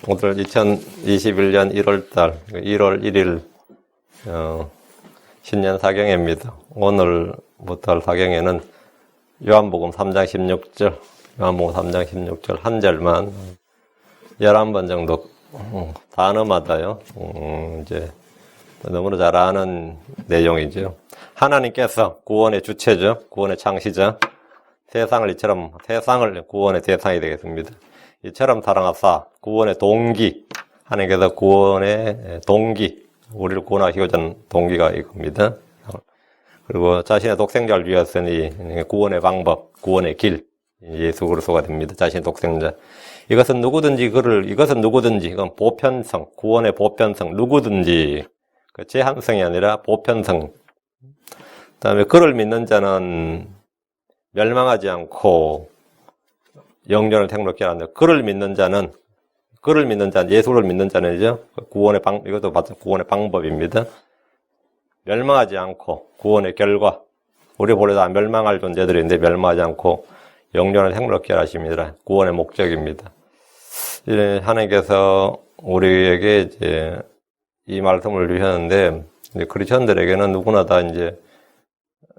오늘 2021년 1월달 1월 1일 신년 사경회입니다. 오늘부터 할 사경회는 요한복음 3장 16절, 요한복음 3장 16절 한 절만 11번 정도 단어마다요. 이제 너무나 잘 아는 내용이죠. 하나님께서 구원의 주체죠. 구원의 창시자. 세상을 구원의 대상이 되겠습니다. 이처럼 사랑하사 구원의 동기, 하나님께서 구원의 동기, 우리를 구원하시고자 하는 동기가 이겁니다. 그리고 자신의 독생자를 위하였으니 구원의 방법, 구원의 길, 예수 그리스도가 됩니다. 자신의 독생자. 이것은 누구든지 이건 보편성, 구원의 보편성, 누구든지 그 제한성이 아니라 보편성. 그다음에 그를 믿는 자는 멸망하지 않고 영존을 택롭게 하는데, 그를 믿는 자는 예수를 믿는 자는요, 이것도 구원의 방법입니다. 멸망하지 않고 구원의 결과, 우리 본래 다 멸망할 존재들인데 멸망하지 않고 영존을 택롭게 하십니다. 구원의 목적입니다. 하나님께서 우리에게 이제 이 말씀을 주셨는데, 크리스천들에게는 누구나 다 이제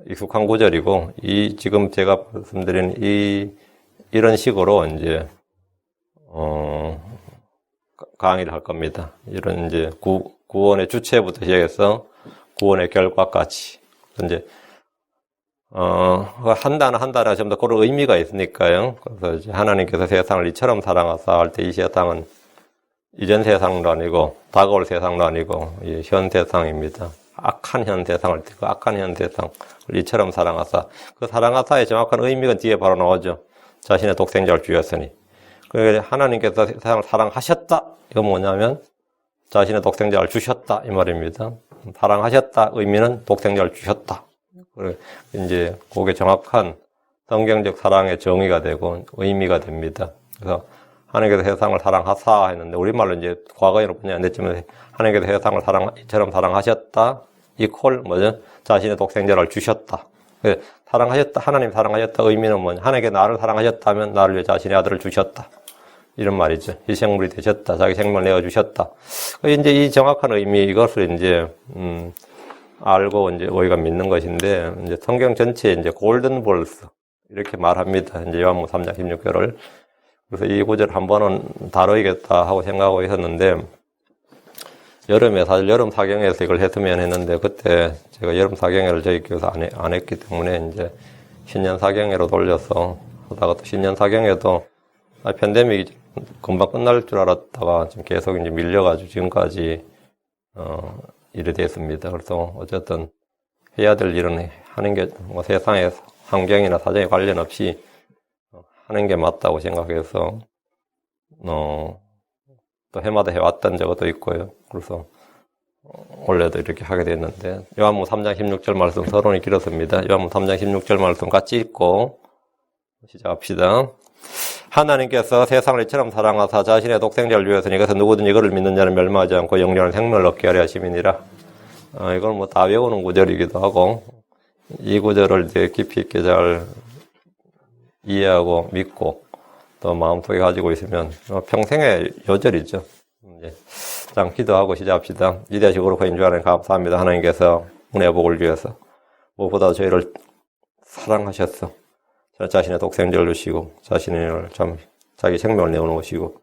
익숙한 구절이고, 지금 제가 말씀드린 이런 식으로 이제 강의를 할 겁니다. 이런 이제 구원의 주체부터 시작해서 구원의 결과까지 이제 한 단어 전부 다 그런 의미가 있으니까요. 그래서 이제 하나님께서 세상을 이처럼 사랑하사 할 때 이 세상은 이전 세상도 아니고 다가올 세상도 아니고 현 세상입니다. 악한 현 세상을 그 악한 현 세상을 이처럼 사랑하사, 그 사랑하사의 정확한 의미가 뒤에 바로 나오죠. 자신의 독생자를 주셨으니. 그러니까 하나님께서 세상을 사랑하셨다. 이건 뭐냐면 자신의 독생자를 주셨다 이 말입니다. 사랑하셨다 의미는 독생자를 주셨다. 이제 그게 정확한 성경적 사랑의 정의가 되고 의미가 됩니다. 그래서 하나님께서 세상을 사랑하사 했는데, 우리말로 이제 과거에는 번역이 안 됐지만 하나님께서 세상을 이처럼 사랑하셨다. 자신의 독생자를 주셨다. 사랑하셨다, 하나님 사랑하셨다 의미는 뭐냐? 하나님께 나를 사랑하셨다면 나를 위해 자신의 아들을 주셨다. 이런 말이죠. 희생물이 되셨다. 자기 생명을 내어주셨다. 이제 이 정확한 의미, 이것을 이제, 알고 이제 우리가 믿는 것인데, 이제 성경 전체에 이제 골든 볼스, 이렇게 말합니다. 이제 요한복음 3장 16절을. 그래서 이 구절 한 번은 다뤄야겠다 하고 생각하고 있었는데, 사실 여름 사경회에서 이걸 했으면 했는데, 그때 제가 여름 사경회를 저희 교회에서 안 했기 때문에 이제 신년 사경회로 돌려서 하다가, 또 신년 사경회도 팬데믹이 금방 끝날 줄 알았다가 지금 계속 이제 밀려가지고 지금까지 이래 됐습니다. 그래서 어쨌든 해야 될 일은 하는 게 뭐 세상의 환경이나 사정에 관련 없이 하는 게 맞다고 생각해서 또 해마다 해왔던 적도 있고요. 그래서 원래도 이렇게 하게 됐는데, 요한복음 3장 16절 말씀 서론이 길었습니다. 요한복음 3장 16절 말씀 같이 읽고 시작합시다. 하나님께서 세상을 이처럼 사랑하사 자신의 독생자를 위하여서는 이것은 누구든지 이거를 믿는 자는 멸망하지 않고 영원한 생명을 얻게 하려 하심이니라. 이건 뭐 다 외우는 구절이기도 하고, 이 구절을 이제 깊이 있게 잘 이해하고 믿고 또 마음속에 가지고 있으면 평생의 요절이죠. 자, 기도하고 시작합시다. 이대하시고 거룩하신 주 하나님 감사합니다. 하나님께서 은혜 복을 주셔서 무엇보다 저희를 사랑하셨어. 자신의 독생자를 주시고 자신을 자기 생명을 내어놓으시고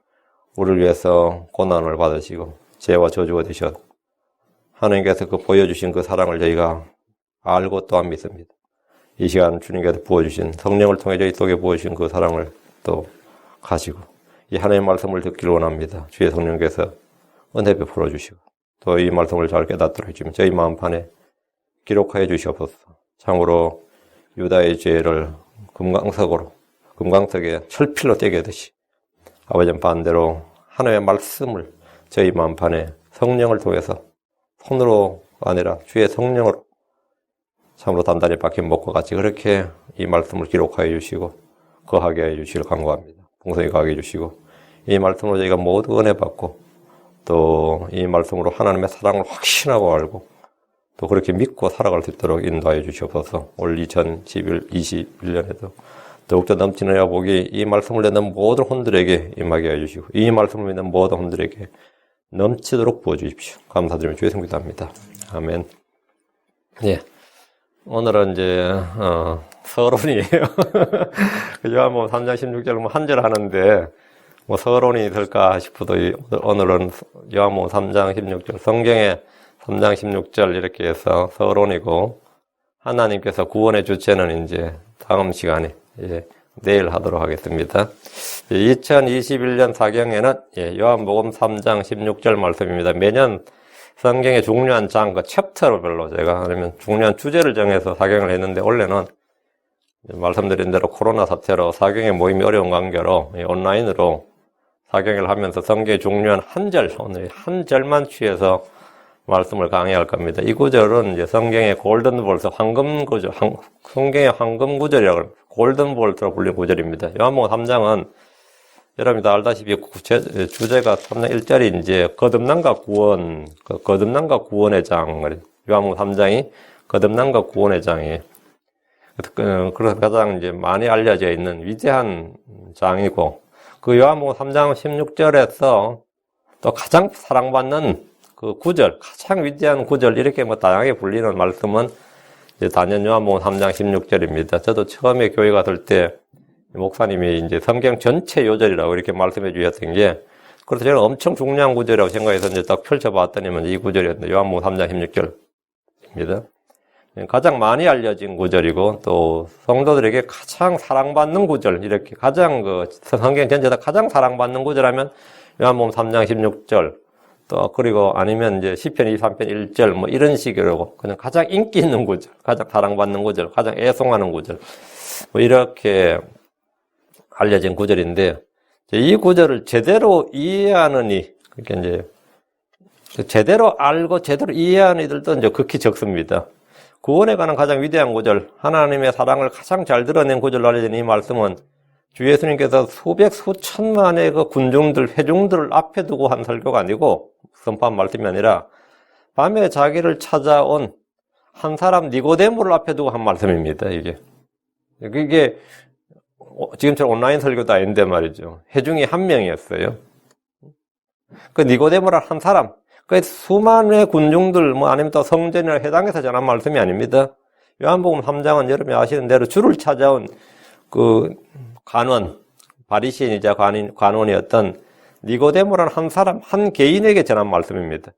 우리를 위해서 고난을 받으시고 죄와 저주가 되셨고, 하나님께서 그 보여주신 그 사랑을 저희가 알고 또한 믿습니다. 이 시간 주님께서 부어주신 성령을 통해 저희 속에 부어주신 그 사랑을 또 가지고 이 하나님의 말씀을 듣기를 원합니다. 주의 성령께서 은혜 베풀어 주시고 또 이 말씀을 잘 깨닫도록 해주시면 저희 마음판에 기록하여 주시옵소서. 참으로 유다의 죄를 금강석에 철필로 떼게듯이 아버지는 반대로 하나님의 말씀을 저희 마음판에 성령을 통해서 손으로 아니라 주의 성령으로 참으로 단단히 박힌 목과 같이 그렇게 이 말씀을 기록하여 주시고 거하게 해 주시길 간구합니다. 풍성히 거하게 해 주시고 이 말씀으로 저희가 모두 은혜 받고 또 이 말씀으로 하나님의 사랑을 확신하고 알고 또 그렇게 믿고 살아갈 수 있도록 인도하여 주시옵소서. 올 2021년에도 더욱더 넘치는 회복이 이 말씀을 듣는 모든 혼들에게 임하게 해주시고 이 말씀을 믿는 모든 혼들에게 넘치도록 부어주십시오. 감사드리며 주의 성기 기도합니다. 아멘. 예. 오늘은 이제 서론이에요. 요한복음 3장 16절 한 절 하는데 뭐 서론이 있을까 싶어도 오늘은 요한복음 3장 16절 성경의 3장 16절 이렇게 해서 서론이고 하나님께서 구원의 주체는 이제 다음 시간에 내일 하도록 하겠습니다. 2021년 사경에는 요한복음 3장 16절 말씀입니다. 매년 성경의 중요한 장, 그 챕터별로 제가 아니면 중요한 주제를 정해서 사경을 했는데 올해는 말씀드린 대로 코로나 사태로 사경의 모임이 어려운 관계로 온라인으로 사경을 하면서 성경의 중요한 한 절, 오늘 한 절만 취해서 말씀을 강의할 겁니다. 이 구절은 이제 성경의 골든 볼트, 황금 구절, 성경의 황금 구절이라고 합니다. 골든 볼트로 불리는 구절입니다. 요한복음 3장은 여러분이 다 알다시피 주제가 3장 1절이 이제 거듭남과 구원, 거듭남과 구원의 장, 요한복음 3장이 거듭남과 구원의 장이에요. 그래서 가장 이제 많이 알려져 있는 위대한 장이고, 그 요한복음 3장 16절에서 또 가장 사랑받는 그 구절, 가장 위대한 구절, 이렇게 뭐 다양하게 불리는 말씀은 이제 단연 요한복음 3장 16절입니다. 저도 처음에 교회 갔을 때 목사님이 이제 성경 전체 요절이라고 이렇게 말씀해 주셨던 게, 그래서 저는 엄청 중요한 구절이라고 생각해서 이제 딱 펼쳐봤더니만 이 구절이었는데, 요한복음 3장 16절입니다. 가장 많이 알려진 구절이고, 또 성도들에게 가장 사랑받는 구절, 이렇게 가장 성경 전체에서 가장 사랑받는 구절하면 요한복음 3장 16절, 또 그리고 아니면 이제 시편 23편 1절 뭐 이런 식으로 그냥 가장 인기 있는 구절, 가장 사랑받는 구절, 가장 애송하는 구절, 뭐 이렇게 알려진 구절인데, 이 구절을 제대로 이해하느니, 그러니까 이제 제대로 알고 제대로 이해하는 이들도 이제 극히 적습니다. 구원에 관한 가장 위대한 구절, 하나님의 사랑을 가장 잘 드러낸 구절로 알려진 이 말씀은 주 예수님께서 수백 수천만의 그 군중들, 회중들을 앞에 두고 한 설교가 아니고 선포한 말씀이 아니라 밤에 자기를 찾아온 한 사람 니고데모를 앞에 두고 한 말씀입니다. 이게 지금처럼 온라인 설교도 아닌데 말이죠. 회중이 한 명이었어요. 그 니고데모란 한 사람, 그 수만의 군중들, 뭐 아니면 또 성전이나 회당에서 전한 말씀이 아닙니다. 요한복음 3장은 여러분이 아시는 대로 주를 찾아온 그 관원, 바리새인이자 관원이었던 니고데모란 한 사람, 한 개인에게 전한 말씀입니다.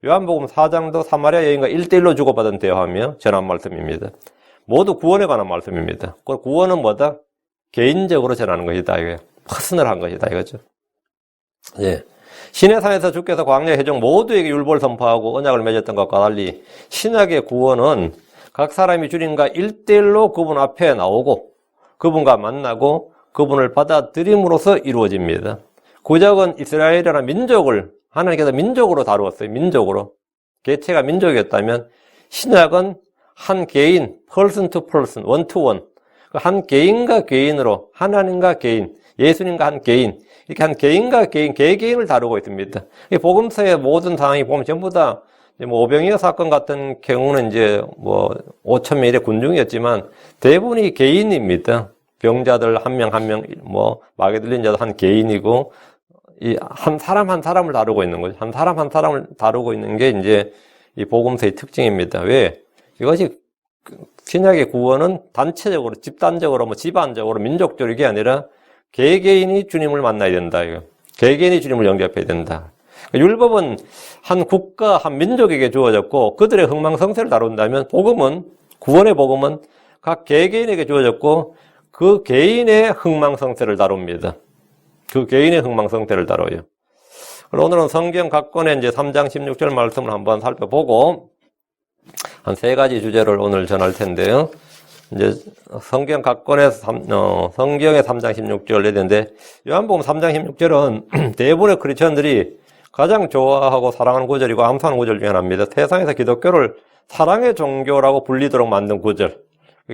요한복음 4장도 사마리아 여인과 1대1로 주고받은 대화하며 전한 말씀입니다. 모두 구원에 관한 말씀입니다. 그 구원은 뭐다? 개인적으로 전하는 것이다. 이게 퍼스널한 것이다. 이거죠. 예. 시내산에서 주께서 광야 회중 모두에게 율법을 선포하고 언약을 맺었던 것과 달리 신약의 구원은 각 사람이 주님과 1대1로 그분 앞에 나오고 그분과 만나고 그분을 받아들임으로써 이루어집니다. 구약은 이스라엘이라는 민족을 하나님께서 민족으로 다루었어요. 민족으로. 개체가 민족이었다면 신약은 한 개인, person to person, one to one. 한 개인과 개인으로, 하나님과 개인, 예수님과 한 개인, 이렇게 한 개인과 개인, 개개인을 다루고 있습니다. 복음서의 모든 상황이 보면 전부 다, 뭐, 오병이어 사건 같은 경우는 이제 뭐, 5천 명의 군중이었지만, 대부분이 개인입니다. 병자들 한 명, 뭐, 마귀 들린 자도 한 개인이고, 한 사람 한 사람을 다루고 있는 거죠. 한 사람 한 사람을 다루고 있는 게 이제 이 복음서의 특징입니다. 왜? 이것이 신약의 구원은 단체적으로, 집단적으로, 뭐 집안적으로, 민족적으로 이게 아니라 개개인이 주님을 만나야 된다. 이거. 개개인이 주님을 영접해야 된다. 율법은 한 국가, 한 민족에게 주어졌고 그들의 흥망성쇠를 다룬다면 복음은, 구원의 복음은 각 개개인에게 주어졌고 그 개인의 흥망성쇠를 다룹니다. 그 개인의 흥망성쇠를 다뤄요. 오늘은 성경 각 권의 이제 3장 16절 말씀을 한번 살펴보고 한 세 가지 주제를 오늘 전할 텐데요. 이제 성경 각 권에서 성경의 3장 16절 내는데 요한복음 3장 16절은 대부분의 크리스천들이 가장 좋아하고 사랑하는 구절이고 암송하는 구절 중에 하나입니다. 세상에서 기독교를 사랑의 종교라고 불리도록 만든 구절.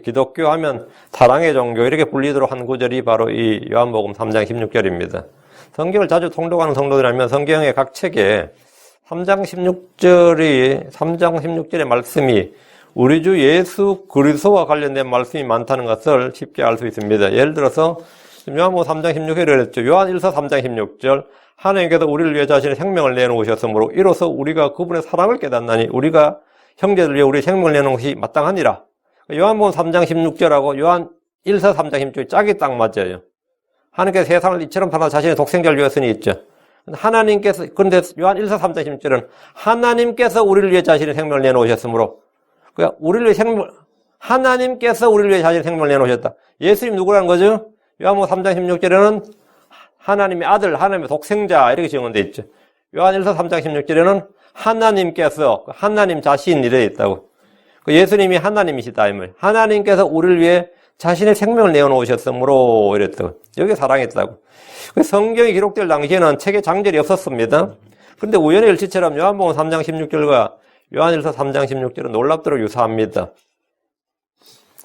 기독교 하면 사랑의 종교 이렇게 불리도록 한 구절이 바로 이 요한복음 3장 16절입니다. 성경을 자주 통독하는 성도들이라면 성경의 각 책에 3장 16절의 말씀이 우리 주 예수 그리스도와 관련된 말씀이 많다는 것을 쉽게 알 수 있습니다. 예를 들어서 요한복음 3장 16절에 그랬죠. 요한 1서 3장 16절 하나님께서 우리를 위해 자신의 생명을 내놓으셨으므로 이로써 우리가 그분의 사랑을 깨닫나니 우리가 형제들 위해 우리의 생명을 내놓은 것이 마땅하니라. 요한복음 3장 16절하고 요한 1서 3장 16절이 짝이 딱 맞아요. 하나님께서 세상을 이처럼 사랑 자신의 독생자를 주었으니 있죠. 하나님께서, 그런데 요한 1서 3장 16절은 하나님께서 우리를 위해 자신의 생명을 내놓으셨으므로, 그러니까 우리를 위해 하나님께서 우리를 위해 자신의 생명을 내놓으셨다. 예수님 누구라는 거죠? 요한복음 3장 16절에는 하나님의 아들, 하나님의 독생자 이렇게 증언되어 있죠. 요한 1서 3장 16절에는 하나님께서, 하나님 자신 이래 있다고. 예수님이 하나님이시다 이 말. 하나님께서 우리를 위해 자신의 생명을 내어놓으셨으므로 이랬다고. 여기에 사랑했다고. 성경이 기록될 당시에는 책에 장절이 없었습니다. 그런데 우연의 일치처럼 요한복음 3장 16절과 요한일서 3장 16절은 놀랍도록 유사합니다.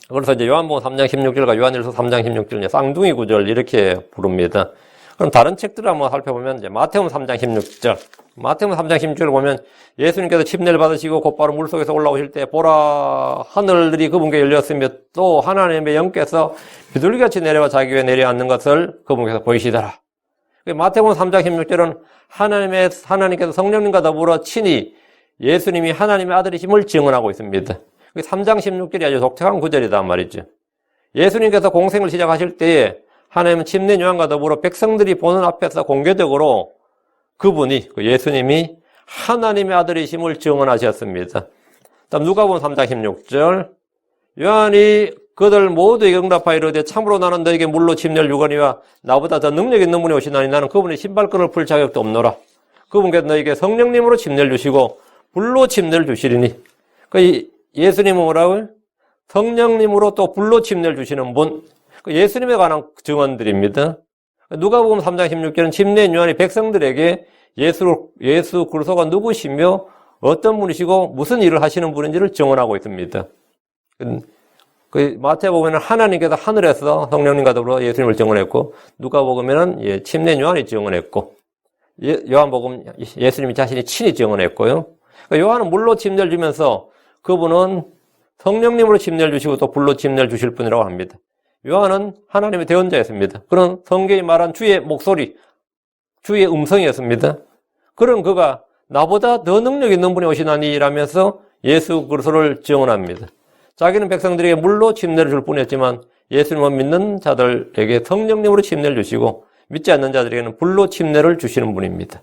그래서 이제 요한복음 3장 16절과 요한일서 3장 16절은 쌍둥이 구절 이렇게 부릅니다. 그럼 다른 책들을 한번 살펴보면 이제 마태복음 3장 16절. 마태복음 3장 16절을 보면 예수님께서 침례를 받으시고 곧바로 물속에서 올라오실 때 보라 하늘들이 그분께 열렸으며 또 하나님의 영께서 비둘기같이 내려와 자기 위에 내려앉는 것을 그분께서 보이시더라. 마태복음 3장 16절은 하나님께서 성령님과 더불어 친히 예수님이 하나님의 아들이심을 증언하고 있습니다. 3장 16절이 아주 독특한 구절이다 말이죠. 예수님께서 공생을 시작하실 때에 하나님은 침례 요한과 더불어 백성들이 보는 앞에서 공개적으로 그분이, 예수님이 하나님의 아들이심을 증언하셨습니다. 다음 누가복음 3장 16절 요한이 그들 모두에게 응답하여 이르되 참으로 나는 너에게 물로 침례를 주거니와 나보다 더 능력 있는 분이 오시나니 나는 그분의 신발끈을 풀 자격도 없노라. 그분께서 너에게 성령님으로 침례를 주시고 불로 침례를 주시리니. 예수님은 뭐라고요? 성령님으로 또 불로 침례를 주시는 분. 예수님에 관한 증언들입니다. 누가복음 3장 16절은 침례인 요한이 백성들에게 예수 그리스도가 누구시며 어떤 분이시고 무슨 일을 하시는 분인지를 증언하고 있습니다. 마태복음에는 하나님께서 하늘에서 성령님과 더불어 예수님을 증언했고 누가복음에는 침례인 요한이 증언했고 요한복음 예수님이 자신이 친히 증언했고요. 요한은 물로 침례를 주면서 그분은 성령님으로 침례를 주시고 또 불로 침례를 주실 분이라고 합니다. 요한은 하나님의 대언자였습니다. 그런 성경이 말한 주의 목소리, 주의 음성이었습니다. 그런 그가 나보다 더 능력 있는 분이 오시나니 라면서 예수 그리스도를 증언합니다. 자기는 백성들에게 물로 침례를 줄 뿐이었지만 예수님을 믿는 자들에게 성령님으로 침례를 주시고 믿지 않는 자들에게는 불로 침례를 주시는 분입니다.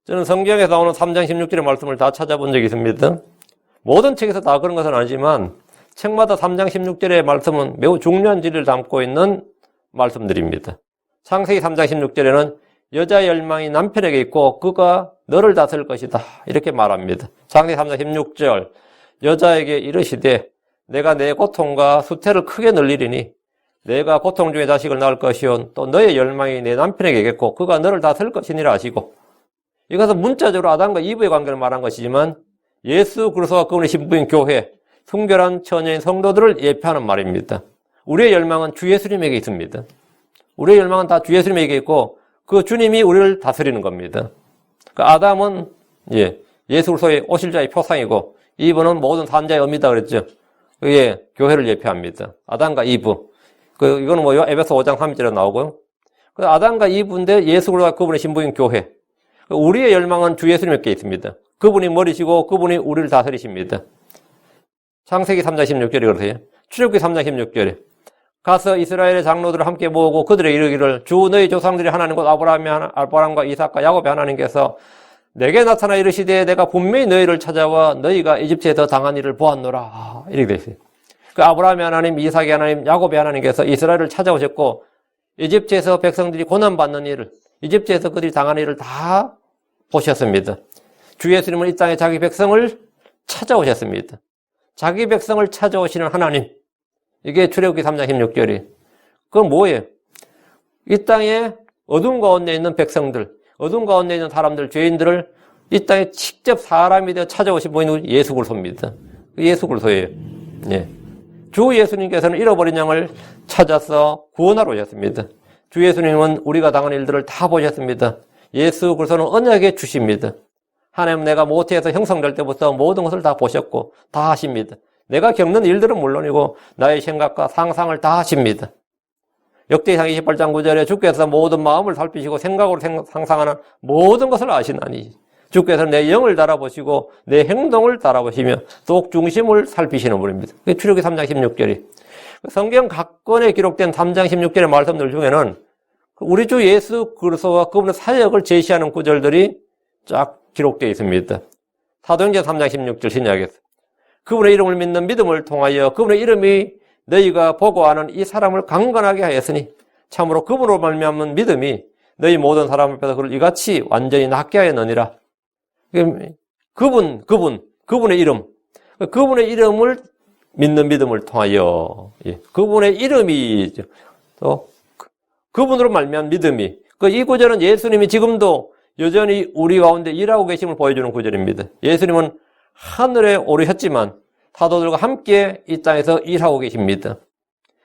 저는 성경에서 나오는 3장 16절의 말씀을 다 찾아본 적이 있습니다. 모든 책에서 다 그런 것은 아니지만 책마다 3장 16절의 말씀은 매우 중요한 진리를 담고 있는 말씀들입니다. 창세기 3장 16절에는 여자의 열망이 남편에게 있고 그가 너를 다스릴 것이다 이렇게 말합니다. 창세기 3장 16절 여자에게 이르시되 내가 내 고통과 수태를 크게 늘리리니 내가 고통 중에 자식을 낳을 것이요 또 너의 열망이 내 남편에게 있겠고 그가 너를 다스릴 것이니라 하시고 이것은 문자적으로 아담과 이브의 관계를 말한 것이지만 예수 그리스도와 그분의 신부인 교회 순결한 처녀인 성도들을 예표하는 말입니다. 우리의 열망은 주 예수님에게 있습니다. 우리의 열망은 다 주 예수님에게 있고 그 주님이 우리를 다스리는 겁니다. 아담은 예수 그리스도의 오실 자의 표상이고 이브는 모든 산자의 어미다 그랬죠. 그게 교회를 예표합니다. 아담과 이브. 이거는 에베소 5장 3절에 나오고요. 아담과 이브인데 예수 그리스도와 그분의 신부인 교회. 우리의 열망은 주 예수님께 있습니다. 그분이 머리시고 그분이 우리를 다스리십니다. 창세기 3장 16절에 그러세요. 출애굽기 3장 16절에 가서 이스라엘의 장로들을 함께 모으고 그들의 이르기를 주 너희 조상들이 하나님 곧 아브라함과 이삭과 야곱의 하나님께서 내게 나타나 이르시되 내가 분명히 너희를 찾아와 너희가 이집트에서 당한 일을 보았노라 이렇게 되어 있어요. 아브라함의 하나님, 이삭의 하나님, 야곱의 하나님께서 이스라엘을 찾아오셨고 이집트에서 백성들이 고난받는 일을 이집트에서 그들이 당한 일을 다 보셨습니다. 주 예수님은 이 땅에 자기 백성을 찾아오셨습니다. 자기 백성을 찾아오시는 하나님. 이게 출애굽기 3장 16절이. 그건 뭐예요? 이 땅에 어둠 가운데 있는 백성들, 어둠 가운데 있는 사람들, 죄인들을 이 땅에 직접 사람이 되어 찾아오신 분이 예수 그리스도입니다. 예수 그리스도예요. 주 예수님께서는 잃어버린 양을 찾아서 구원하러 오셨습니다. 주 예수님은 우리가 당한 일들을 다 보셨습니다. 예수 그리스도는 언약의 주십니다. 하나님 내가 모태에서 형성될 때부터 모든 것을 다 보셨고 다 하십니다. 내가 겪는 일들은 물론이고 나의 생각과 상상을 다 하십니다. 역대상 28장 9절에 주께서 모든 마음을 살피시고 생각으로 상상하는 모든 것을 아시나니 주께서 내 영을 달아보시고 내 행동을 달아보시며 속 중심을 살피시는 분입니다. 그게 출애굽기 3장 16절이. 성경 각 권에 기록된 3장 16절의 말씀들 중에는 우리 주 예수 그리스도와 그분의 사역을 제시하는 구절들이 쫙 기록되어 있습니다. 사도행전 3장 16절 신약에서 그분의 이름을 믿는 믿음을 통하여 그분의 이름이 너희가 보고 아는 이 사람을 강건하게 하였으니 참으로 그분으로 말미암은 믿음이 너희 모든 사람 앞에서 그를 이같이 완전히 낫게 하였느니라. 그분의 이름, 그분의 이름을 믿는 믿음을 통하여 그분의 이름이 또 그분으로 말미암은 믿음이 이 구절은 예수님이 지금도 여전히 우리 가운데 일하고 계심을 보여주는 구절입니다. 예수님은 하늘에 오르셨지만 사도들과 함께 이 땅에서 일하고 계십니다.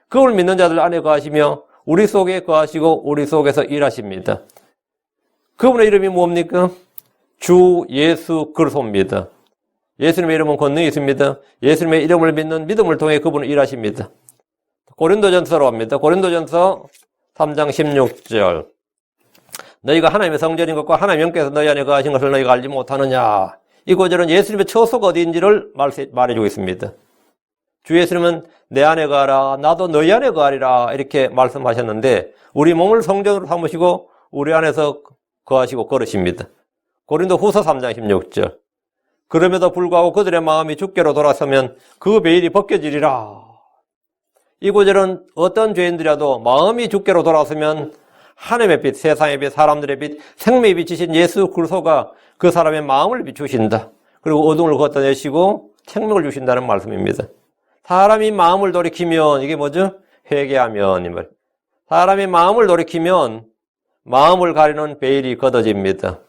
그분을 믿는 자들 안에 거하시며 우리 속에 거하시고 우리 속에서 일하십니다. 그분의 이름이 뭡니까? 주 예수 그리스도입니다. 예수님의 이름은 권능이 있습니다. 예수님의 이름을 믿는 믿음을 통해 그분은 일하십니다. 고린도전서로 갑니다. 고린도전서 3장 16절 너희가 하나님의 성전인 것과 하나님의 영께서 너희 안에 거하신 것을 너희가 알지 못하느냐. 이 구절은 예수님의 처소가 어디인지를 말해주고 있습니다. 주 예수님은 내 안에 거하라 나도 너희 안에 거하리라 이렇게 말씀하셨는데 우리 몸을 성전으로 삼으시고 우리 안에서 거하시고 걸으십니다. 고린도 후서 3장 16절 그럼에도 불구하고 그들의 마음이 주께로 돌아서면 그 베일이 벗겨지리라. 이 구절은 어떤 죄인들이라도 마음이 주께로 돌아서면 하나님의 빛, 세상의 빛, 사람들의 빛, 생명의 빛이신 예수 그리스도가 그 사람의 마음을 비추신다. 그리고 어둠을 걷어내시고 생명을 주신다는 말씀입니다. 사람이 마음을 돌이키면 이게 뭐죠? 회개하면 이 말. 사람이 마음을 돌이키면 마음을 가리는 베일이 걷어집니다.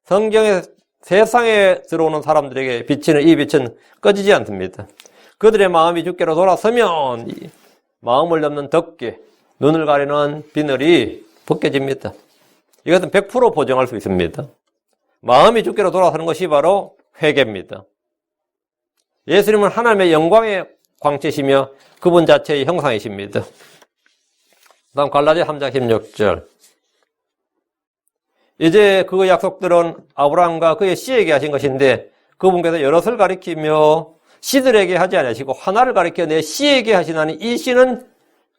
성경에 세상에 들어오는 사람들에게 비치는 이 빛은 꺼지지 않습니다. 그들의 마음이 주께로 돌아서면 마음을 덮는 덮개, 눈을 가리는 비늘이 벗겨집니다. 이것은 100% 보증할 수 있습니다. 마음이 주께로 돌아서는 것이 바로 회개입니다. 예수님은 하나님의 영광의 광채시며 그분 자체의 형상이십니다. 다음 갈라디아 3장 16절 이제 그 약속들은 아브라함과 그의 씨에게 하신 것인데 그분께서 여럿을 가리키며 씨들에게 하지 아니하시고 하나를 가리켜 내 씨에게 하시나니 이 씨는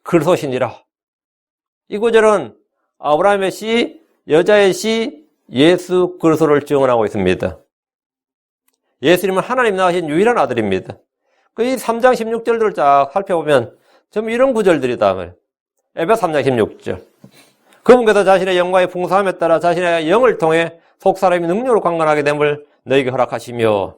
그리스도시니라. 이 구절은 아브라함의 씨, 여자의 씨, 예수 그리스도를 증언하고 있습니다. 예수님은 하나님 낳으신 유일한 아들입니다. 이 3장 16절들을 쫙 살펴보면 전부 이런 구절들이다. 에베소 3장 16절 그분께서 자신의 영광의 풍성함에 따라 자신의 영을 통해 속사람이 능력으로 강건하게 됨을 너희에게 허락하시며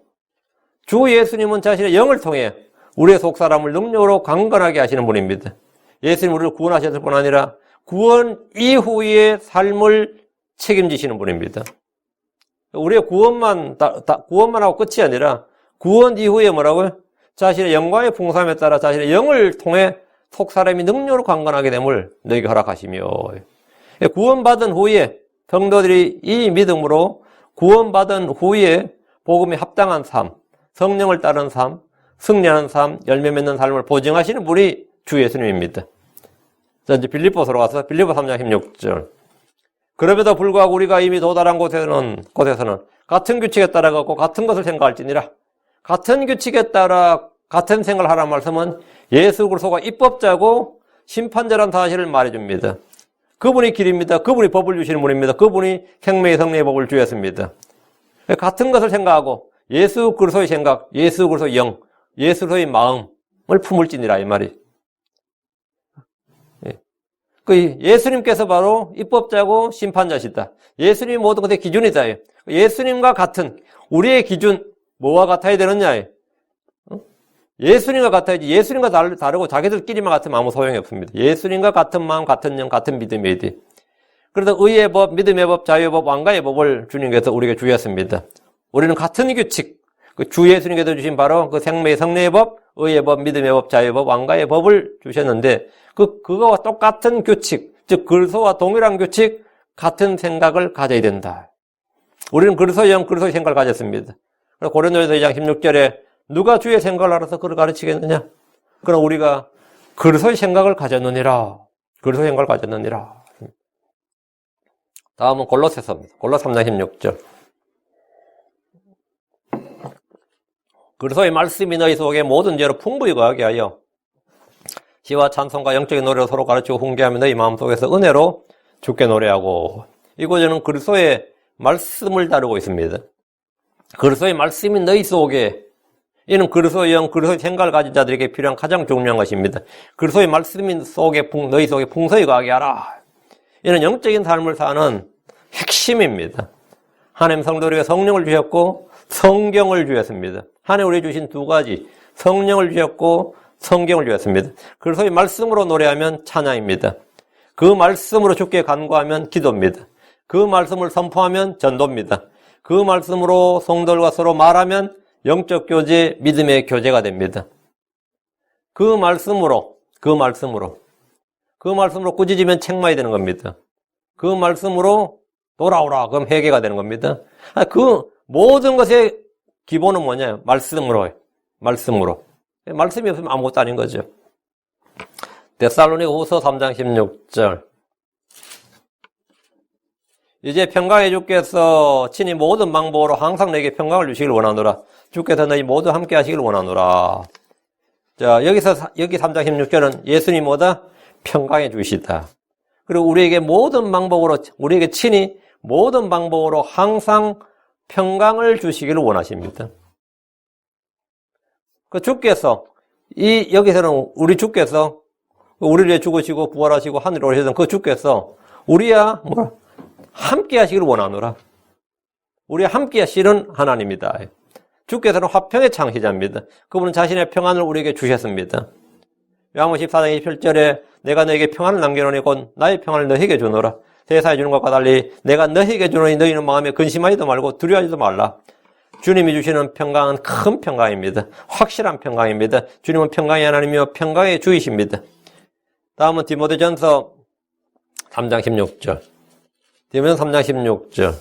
주 예수님은 자신의 영을 통해 우리의 속사람을 능력으로 강건하게 하시는 분입니다. 예수님 우리를 구원하셨을 뿐 아니라 구원 이후의 삶을 책임지시는 분입니다. 우리의 구원만 하고 끝이 아니라 구원 이후에 뭐라고요? 자신의 영광의 풍성함에 따라 자신의 영을 통해 속사람이 능력으로 강건하게 됨을 너희에게 허락하시며 구원받은 후에 성도들이 이 믿음으로 구원받은 후에 복음에 합당한 삶, 성령을 따른 삶, 승리하는 삶, 열매 맺는 삶을 보증하시는 분이 주 예수님입니다. 자, 이제 빌립보서로 가서 빌립보 3장 16절. 그럼에도 불구하고 우리가 이미 도달한 곳에서는 같은 규칙에 따라 걷고 같은 것을 생각할지니라. 같은 규칙에 따라 같은 생각을 하라는 말씀은 예수 그리스도가 입법자고 심판자라는 사실을 말해줍니다. 그분이 길입니다. 그분이 법을 주시는 분입니다. 그분이 생명의 성령의 법을 주셨습니다. 같은 것을 생각하고 예수 그리스도의 생각, 예수 그리스도의 영, 예수 그리스도의 마음을 품을지니라 이 말이. 예수님께서 바로 입법자고 심판자시다. 예수님이 모든 것의 기준이다. 예수님과 같은 우리의 기준 뭐와 같아야 되느냐? 예수님과 같아야지. 예수님과 다르고 자기들끼리만 같으면 아무 소용이 없습니다. 예수님과 같은 마음, 같은 영, 같은 믿음이어야 돼. 그래서 의의 법, 믿음의 법, 자유의 법, 왕가의 법을 주님께서 우리에게 주셨습니다. 우리는 같은 규칙, 주 예수님께서 주신 바로 그 생명의 성령의 법, 의의 법, 믿음의 법, 자유의 법, 왕가의 법을 주셨는데 그거와 똑같은 규칙, 즉 그리스도와 동일한 규칙, 같은 생각을 가져야 된다. 우리는 그리스도의 생각을 가졌습니다. 고린도전서 2장 16절에 누가 주의 생각을 알아서 그를 가르치겠느냐? 그러나 우리가 그리스도의 생각을 가졌느니라. 그리스도의 생각을 가졌느니라. 다음은 골로새서입니다. 골로새 3장 16절. 그리스도의 말씀이 너희 속에 모든 죄로 풍부히 거하게 하여 시와 찬송과 영적인 노래로 서로 가르치고 훈계하며 너희 마음속에서 은혜로 주께 노래하고. 이 구절은 그리스도의 말씀을 다루고 있습니다. 그리스도의 말씀이 너희 속에, 이는 그리스도의 그리스도의 생각을 가진 자들에게 필요한 가장 중요한 것입니다. 그리스도의 말씀이 너희 속에 풍성히 거하게 하라. 이는 영적인 삶을 사는 핵심입니다. 하나님 성도에게 성령을 주셨고 성경을 주셨습니다. 하나님 우리에게 주신 두 가지, 성령을 주셨고 성경을 주셨습니다. 그리스도의 말씀으로 노래하면 찬양입니다. 그 말씀으로 주께 간구하면 기도입니다. 그 말씀을 선포하면 전도입니다. 그 말씀으로 성도들과 서로 말하면 영적 교제, 믿음의 교제가 됩니다. 그 말씀으로 꾸짖으면 책망이 되는 겁니다. 그 말씀으로 돌아오라, 그럼 회개가 되는 겁니다. 그 모든 것의 기본은 뭐냐? 말씀으로. 말씀이 없으면 아무것도 아닌 거죠. 데살로니가 후서 3장 16절. 이제 평강의 주께서 친히 모든 방법으로 항상 너에게 평강을 주시길 원하노라. 주께서 너희 모두 함께 하시길 원하노라. 자, 여기 3장 16절은 예수님 뭐다? 평강의 주시다. 그리고 우리에게 우리에게 친히 모든 방법으로 항상 평강을 주시기를 원하십니다. 그 주께서, 여기서는 우리 주께서, 우리를 위해 죽으시고 부활하시고 하늘에 오르셨던 그 주께서 우리와 함께 하시기를 원하노라. 우리와 함께 하시는 하나님이다. 주께서는 화평의 창시자입니다. 그분은 자신의 평안을 우리에게 주셨습니다. 요한복음 14장 27절에 내가 너에게 평안을 남겨놓으니 곧 나의 평안을 너에게 주노라. 세상에 주는 것과 달리 내가 너에게 주노니 너희는 마음에 근심하지도 말고 두려워하지도 말라. 주님이 주시는 평강은 큰 평강입니다. 확실한 평강입니다. 주님은 평강의 하나님이며 평강의 주이십니다. 다음은 디모데전서 3장 16절. 디모데전서 3장 16절.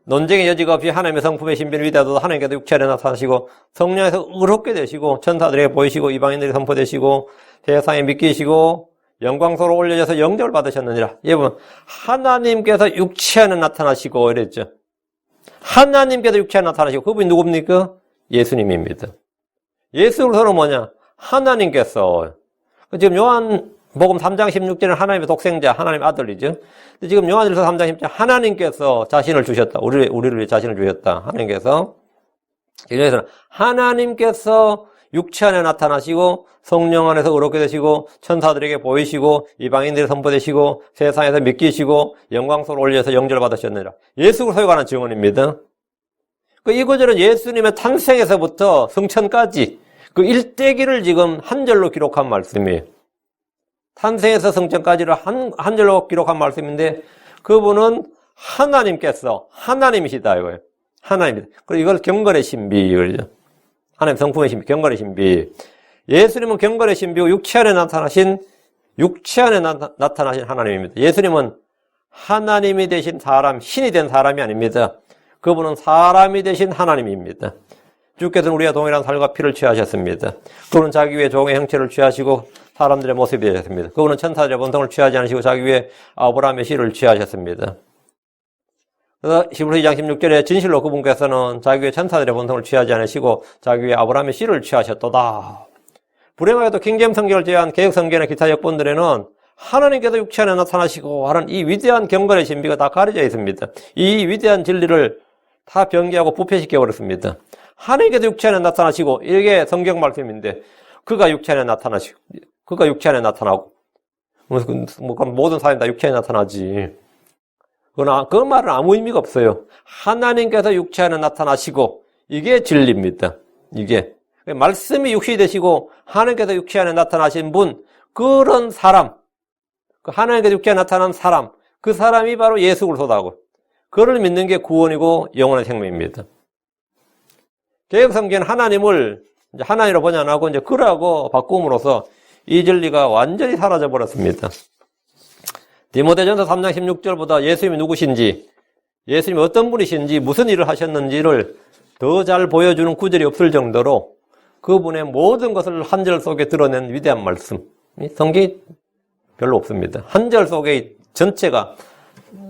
논쟁의 여지가 없이 하나님의 성품의 신비를 위대하도다 하나님께서 육체 안에 나타나시고 성령에서 의롭게 되시고 천사들에게 보이시고 이방인들에게 선포되시고 세상에 믿기시고 영광스러워 올려져서 영접을 받으셨느니라. 여러분, 하나님께서 육체 안에 나타나시고 이랬죠. 하나님께서 육체 안에 나타나시고 그분이 누굽니까? 예수님입니다. 예수로서는 뭐냐? 하나님께서. 지금 요한복음 3장 16절은 하나님의 독생자, 하나님의 아들이죠. 근데 지금 요한일서 3장 10절 하나님께서 자신을 주셨다. 우리를 위해 자신을 주셨다. 하나님께서. 그래서 하나님께서 육체 안에 나타나시고 성령 안에서 의롭게 되시고 천사들에게 보이시고 이방인들에 선포되시고 세상에서 믿기시고 영광스러워 올려서 영접을 받으셨느니라. 예수 그리스도에 관한 증언입니다. 이 구절은 예수님의 탄생에서부터 성천까지 그 일대기를 지금 한 절로 기록한 말씀이에요. 탄생에서 성천까지를 한 절로 기록한 말씀인데 그분은 하나님께서 하나님이시다 이거예요. 하나님이다. 그리고 이걸 경건의 신비 그러죠. 하나님 성품의 신비, 경건의 신비. 예수님은 경건의 신비고 육체 안에 나타나신 하나님입니다. 예수님은 하나님이 되신 사람, 신이 된 사람이 아닙니다. 그분은 사람이 되신 하나님입니다. 주께서는 우리와 동일한 살과 피를 취하셨습니다. 그분은 자기 위해 종의 형체를 취하시고 사람들의 모습이 되셨습니다. 그분은 천사들의 본성을 취하지 않으시고 자기 위해 아브라함의 씨를 취하셨습니다. 그래서 히브리서 2장 16절에 진실로 그분께서는 자기 위해 천사들의 본성을 취하지 않으시고 자기 위해 아브라함의 씨를 취하셨도다. 불행하게도 킹제임스 성경을 제외한 개역 성경의 기타 역본들에는 하나님께서 육체 안에 나타나시고 하는 이 위대한 경건의 신비가 다 가려져 있습니다. 이 위대한 진리를 다 변개하고 부패시켜 버렸습니다. 하나님께서 육체 안에 나타나시고 이게 성경 말씀인데 그가 육체 안에 나타나시고 그가 육체 안에 나타나고 모든 사람이 다 육체 안에 나타나지. 그 말은 아무 의미가 없어요. 하나님께서 육체 안에 나타나시고 이게 진리입니다. 이게 말씀이 육신이 되시고 하나님께서 육체 안에 나타나신 분, 그런 사람, 하나님께서 육체 안에 나타난 사람, 그 사람이 바로 예수 그리스도다고. 그를 믿는 게 구원이고 영원의 생명입니다. 개역 성경은 하나님을 이제 하나님으로 번역하고 이제 그라고 바꿈으로써 이 진리가 완전히 사라져 버렸습니다. 디모데전서 3장 16절보다 예수님이 누구신지 예수님이 어떤 분이신지 무슨 일을 하셨는지를 더 잘 보여주는 구절이 없을 정도로 그분의 모든 것을 한 절 속에 드러낸 위대한 말씀. 성경이 별로 없습니다. 한 절 속에 전체가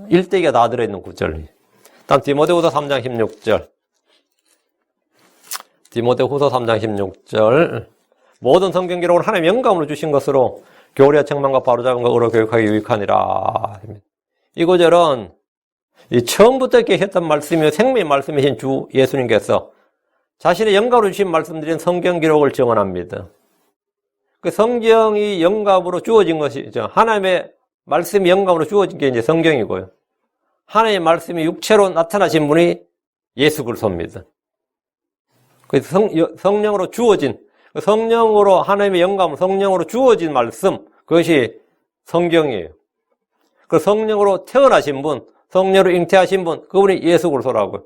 일대기가 다 들어있는 구절. 다음 디모데후서 3장 16절. 디모데후서 3장 16절. 모든 성경 기록은 하나님의 영감으로 주신 것으로 교리와 책망과 바로잡은 것 의로 교육하기 유익하니라. 이 구절은 처음부터 이렇게 했던 말씀이요 생명의 말씀이신 주 예수님께서 자신의 영감으로 주신 말씀들인 성경 기록을 증언합니다. 그 성경이 영감으로 주어진 것이죠. 하나님의 말씀이 영감으로 주어진 게 이제 성경이고요. 하나님의 말씀이 육체로 나타나신 분이 예수 그리스도입니다. 그래서 성령으로 주어진, 성령으로 하나님의 영감, 성령으로 주어진 말씀, 그것이 성경이에요. 그 성령으로 태어나신 분, 성령으로 잉태하신 분, 그분이 예수 그리스도라고요.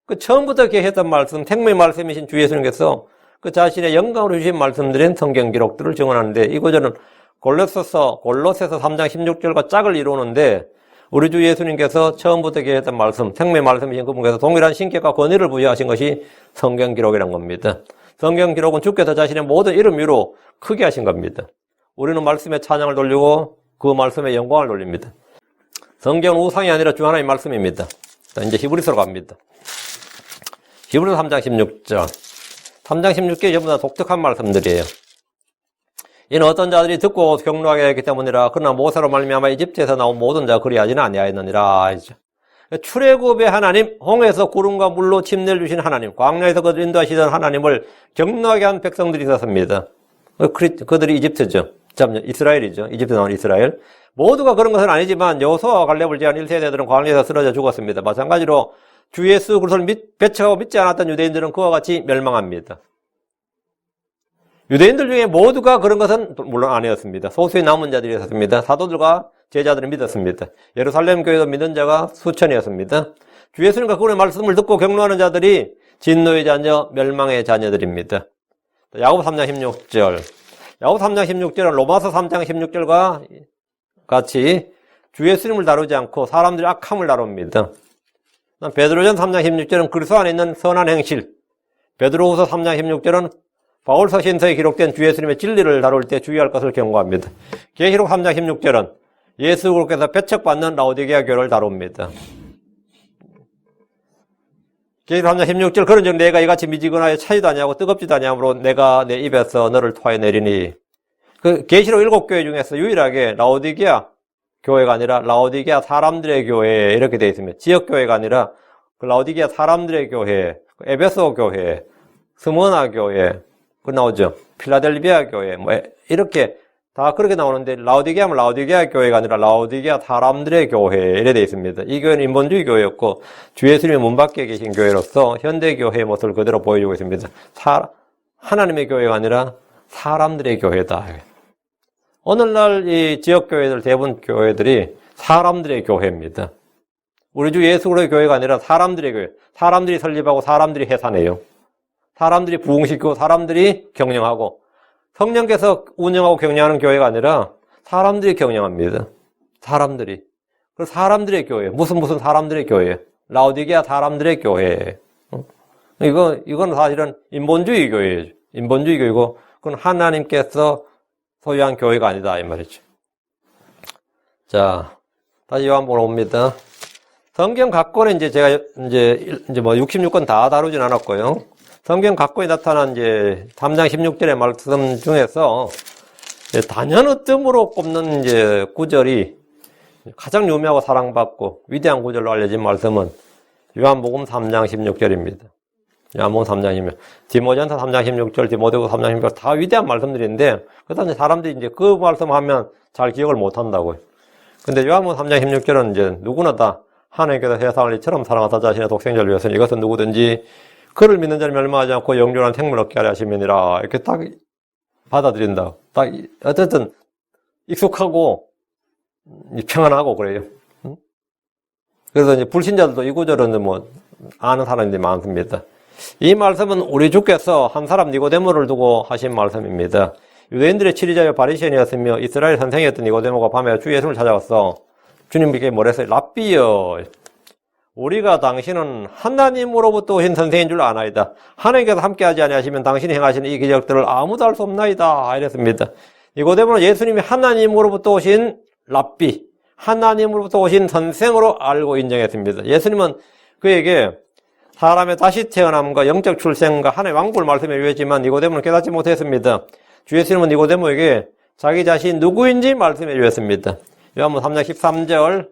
그 처음부터 이렇게 했던 말씀, 생명의 말씀이신 주 예수님께서 그 자신의 영감으로 주신 말씀들인 성경 기록들을 증언하는데, 이 구절은 골로새서 3장 16절과 짝을 이루는데, 우리 주 예수님께서 처음부터 이렇게 했던 말씀, 생명의 말씀이신 그분께서 동일한 신격과 권위를 부여하신 것이 성경 기록이란 겁니다. 성경 기록은 주께서 자신의 모든 이름 위로 크게 하신 겁니다. 우리는 말씀에 찬양을 돌리고 그 말씀에 영광을 돌립니다. 성경은 우상이 아니라 주 하나님의 말씀입니다. 자, 이제 히브리서로 갑니다. 히브리서 3장 16절. 3장 16절이 전부 다 독특한 말씀들이에요. 이는 어떤 자들이 듣고 경노하게 했기 때문이라. 그러나 모세로 말미암아 이집트에서 나온 모든 자가 그리하지는 아니하였느니라. 출애굽의 하나님, 홍해에서 구름과 물로 침례를 주신 하나님, 광야에서 그들을 인도하시던 하나님을 경노하게 한 백성들이 있었습니다. 그들이 이집트죠. 이스라엘이죠. 이집트 나온 이스라엘. 모두가 그런 것은 아니지만 여호수아와 갈렙을 제한 1세대들은 광야에서 쓰러져 죽었습니다. 마찬가지로 주 예수 그리스도를 배척하고 믿지 않았던 유대인들은 그와 같이 멸망합니다. 유대인들 중에 모두가 그런 것은 물론 아니었습니다. 소수의 남은 자들이 있었습니다. 사도들과 제자들을 믿었습니다. 예루살렘 교회도 믿는 자가 수천이었습니다. 주 예수님과 그분의 말씀을 듣고 경노하는 자들이 진노의 자녀, 멸망의 자녀들입니다. 야고보 3장 16절. 야고보 3장 16절은 로마서 3장 16절과 같이 주 예수님을 다루지 않고 사람들의 악함을 다룹니다. 베드로전 3장 16절은 그리스도 안에 있는 선한 행실. 베드로후서 3장 16절은 바울 서신서에 기록된 주 예수님의 진리를 다룰 때 주의할 것을 경고합니다. 계시록 3장 16절은 예수 그리스도께서 배척받는 라오디게아 교회를 다룹니다. 계시록 3장 16절 그런즉 내가 이같이 미지근하여 차지도 아니하고 뜨겁지도 아니하므로 내가 내 입에서 너를 토하여 내리니. 그 계시록 7교회 중에서 유일하게 라오디게아 교회가 아니라 라오디게아 사람들의 교회 이렇게 되어 있습니다. 지역 교회가 아니라 그 라오디게아 사람들의 교회, 에베소 교회, 스무나 교회 그 나오죠. 필라델비아 교회 뭐 이렇게 다 그렇게 나오는데 라오디게아는 라오디게아 교회가 아니라 라오디게아 사람들의 교회 이래 되어 있습니다. 이 교회는 인본주의 교회였고 주 예수님의 문 밖에 계신 교회로서 현대 교회의 모습을 그대로 보여주고 있습니다. 하나님의 교회가 아니라 사람들의 교회다. 오늘날 이 지역교회들, 대부분 교회들이 사람들의 교회입니다. 우리 주 예수 그리스도의 교회가 아니라 사람들의 교회. 사람들이 설립하고 사람들이 해산해요. 사람들이 부흥시키고 사람들이 경영하고 성령께서 운영하고 경영하는 교회가 아니라 사람들이 경영합니다. 사람들이. 그래서 사람들의 교회. 무슨 사람들의 교회. 라오디게아 사람들의 교회. 이건 사실은 인본주의 교회예요. 인본주의 교회고 그건 하나님께서 소유한 교회가 아니다 이 말이죠. 자, 다시 요한복음 옵니다. 성경 각권에 이제 제가 이제 뭐 66권 다 다루진 않았고요. 성경 각권에 나타난 이제 3장 16절의 말씀 중에서 단연어뜸으로 꼽는 이제 구절이 가장 유명하고 사랑받고 위대한 구절로 알려진 말씀은 요한복음 3장 16절입니다. 요한복음 3장 16절, 디모전서 3장 16절, 디모데후서 3장 16절 다 위대한 말씀들인데 그다음에 사람들이 이제 그 말씀하면 잘 기억을 못 한다고요. 근데 요한복음 3장 16절은 이제 누구나 다 하나님께서 세상을 이처럼 사랑하사 자신의 독생자를 위해서 이것은 누구든지 그를 믿는 자를 멸망하지 않고 영존한 생명을 얻게 하려 하심이니라 이렇게 딱 받아들인다. 딱 어쨌든 익숙하고 평안하고 그래요. 그래서 이제 불신자들도 이 구절은 뭐 아는 사람들이 많습니다. 이 말씀은 우리 주께서 한 사람 니고데모를 두고 하신 말씀입니다. 유대인들의 치리자여 바리새인이었으며 이스라엘 선생이었던 니고데모가 밤에 주 예수를 찾아왔어. 주님께 뭐랬어요? 랍비여, 우리가 당신은 하나님으로부터 오신 선생인 줄 아나이다. 하나님께서 함께하지 아니하시면 당신이 행하시는 이 기적들을 아무도 알 수 없나이다. 이랬습니다. 이고대모는 예수님이 하나님으로부터 오신 랍비, 하나님으로부터 오신 선생으로 알고 인정했습니다. 예수님은 그에게 사람의 다시 태어남과 영적 출생과 하나님의 왕국을 말씀해 주셨지만 니고데모는 깨닫지 못했습니다. 주 예수님은 니고데모에게 자기 자신 누구인지 말씀해 주셨습니다. 요한복음 3장 13절,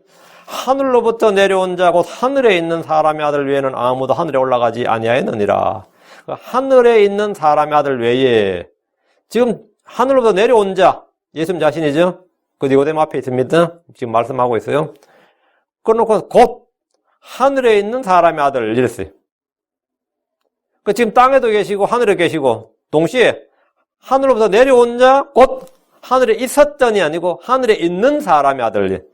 하늘로부터 내려온 자 곧 하늘에 있는 사람의 아들 외에는 아무도 하늘에 올라가지 아니하였느니라. 하늘에 있는 사람의 아들 외에, 지금 하늘로부터 내려온 자, 예수님 자신이죠. 그 니고데모 앞에 있습니다. 지금 말씀하고 있어요. 그러놓고 곧 하늘에 있는 사람의 아들 이랬어요. 그 지금 땅에도 계시고 하늘에 계시고 동시에 하늘로부터 내려온 자 곧 하늘에 있었던이 아니고 하늘에 있는 사람의 아들.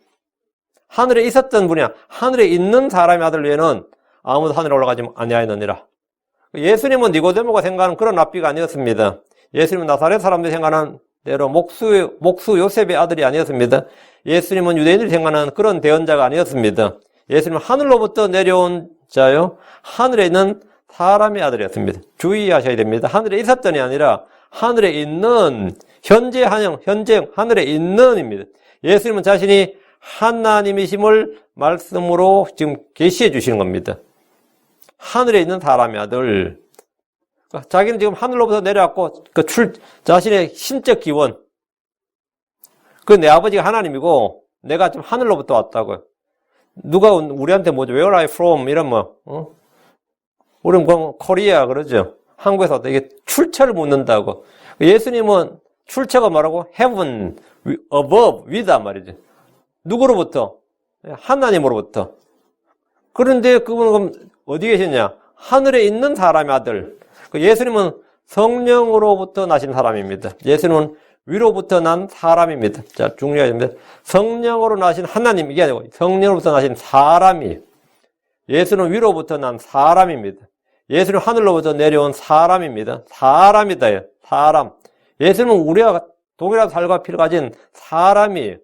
하늘에 있었던 분이야. 하늘에 있는 사람의 아들 외에는 아무도 하늘에 올라가지 아니하였느니라. 예수님은 니고데모가 생각하는 그런 랍비가 아니었습니다. 예수님은 나사렛 사람들이 생각하는 대로 목수 요셉의 아들이 아니었습니다. 예수님은 유대인들이 생각하는 그런 대언자가 아니었습니다. 예수님은 하늘로부터 내려온 자요, 하늘에 있는 사람의 아들이었습니다. 주의하셔야 됩니다. 하늘에 있었던이 아니라 하늘에 있는, 현재 하늘에 있는입니다. 예수님은 자신이 하나님이심을 말씀으로 지금 계시해 주시는 겁니다. 하늘에 있는 사람의 아들. 자기는 지금 하늘로부터 내려왔고, 자신의 신적 기원. 그 내 아버지가 하나님이고, 내가 지금 하늘로부터 왔다고요. 누가 우리한테 뭐죠? Where are you from? 이런 우리는 뭐, 코리아 그러죠. 한국에서 이게 출처를 묻는다고. 예수님은 출처가 뭐라고? Heaven, above, 위다 말이죠. 누구로부터? 하나님으로부터. 그런데 그분은 어디 계시냐? 하늘에 있는 사람의 아들. 예수님은 성령으로부터 나신 사람입니다. 예수님은 위로부터 난 사람입니다. 자, 중요합니다. 성령으로 나신 하나님, 이게 아니고 성령으로부터 나신 사람이. 예수는 위로부터 난 사람입니다. 예수는 하늘로부터 내려온 사람입니다. 사람이다. 사람. 예수는 우리와 동일한 삶과 피를 가진 사람이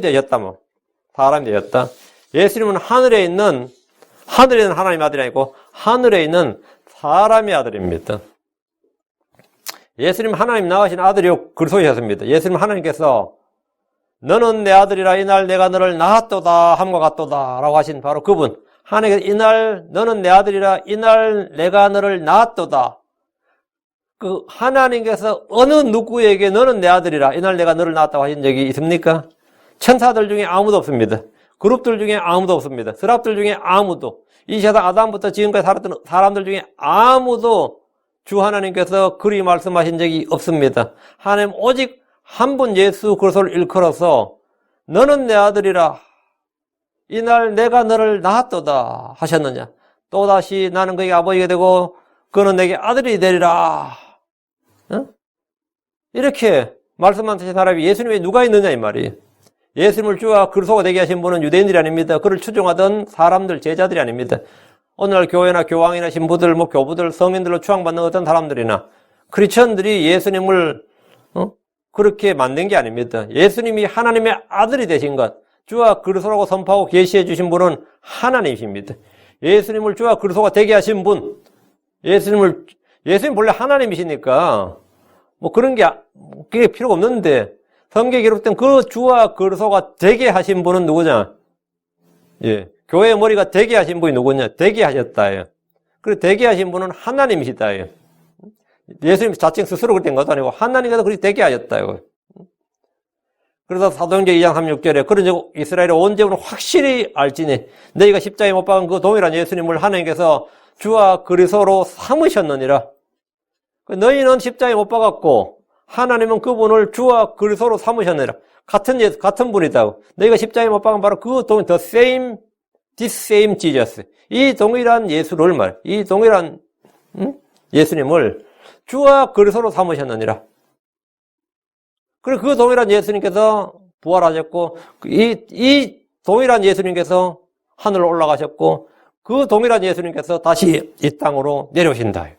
되셨다. 사람이 되셨다. 예수님은 하늘에 있는 하나님의 아들이 아니고 하늘에 있는 사람의 아들입니다. 예수님 하나님 낳으신 아들이요 그리스도이셨습니다. 예수님 하나님께서 너는 내 아들이라 이날 내가 너를 낳았도다 함과 같도다 라고 하신 바로 그분. 하나님께서 이날 너는 내 아들이라 이날 내가 너를 낳았도다. 그 하나님께서 어느 누구에게 너는 내 아들이라 이날 내가 너를 낳았다고 하신 적이 있습니까? 천사들 중에 아무도 없습니다. 그룹들 중에 아무도 없습니다. 스랍들 중에 아무도. 이 세상 아담부터 지금까지 살았던 사람들 중에 아무도 주 하나님께서 그리 말씀하신 적이 없습니다. 하나님 오직 한 분 예수 그리스도를 일컬어서 너는 내 아들이라 이날 내가 너를 낳았도다 하셨느냐. 또다시 나는 그에게 아버지가 되고 그는 내게 아들이 되리라. 이렇게 말씀하신 사람이 예수님이 누가 있느냐 이 말이에요. 예수님을 주와 그리스도가 되게 하신 분은 유대인들이 아닙니다. 그를 추종하던 사람들, 제자들이 아닙니다. 오늘날 교회나 교황이나 신부들, 교부들, 성인들로 추앙받는 어떤 사람들이나 크리스천들이 예수님을 그렇게 만든 게 아닙니다. 예수님이 하나님의 아들이 되신 것, 주와 그리스도라고 선포하고 계시해 주신 분은 하나님이십니다. 예수님을 주와 그리스도가 되게 하신 분, 예수님 원래 하나님이시니까 그런 게 그게 필요가 없는데 성경에 기록된 그 주와 그리스도가 되게 하신 분은 누구냐? 예. 교회의 머리가 되게 하신 분이 누구냐? 되게 하셨다. 그리고 되게 하신 분은 하나님이시다. 예수님 자칭 스스로 그렇게 된 것도 아니고 하나님께서 그렇게 되게 하셨다. 그래서 사도행전 2장 36절에 그런 이스라엘의 온 제국은 확실히 알지니 너희가 십자가에 못 박은 그 동일한 예수님을 하나님께서 주와 그리스도로 삼으셨느니라. 너희는 십자가에 못 박았고 하나님은 그분을 주와 그리스도로 삼으셨느니라. 같은 분이다. 너희가 십자가에 못 박은 바로 그 동일, this same Jesus. 이 동일한 예수를 이 동일한 예수님을 주와 그리스도로 삼으셨느니라. 그리고 그 동일한 예수님께서 부활하셨고 이 동일한 예수님께서 하늘로 올라가셨고 그 동일한 예수님께서 다시 이 땅으로 내려오신다.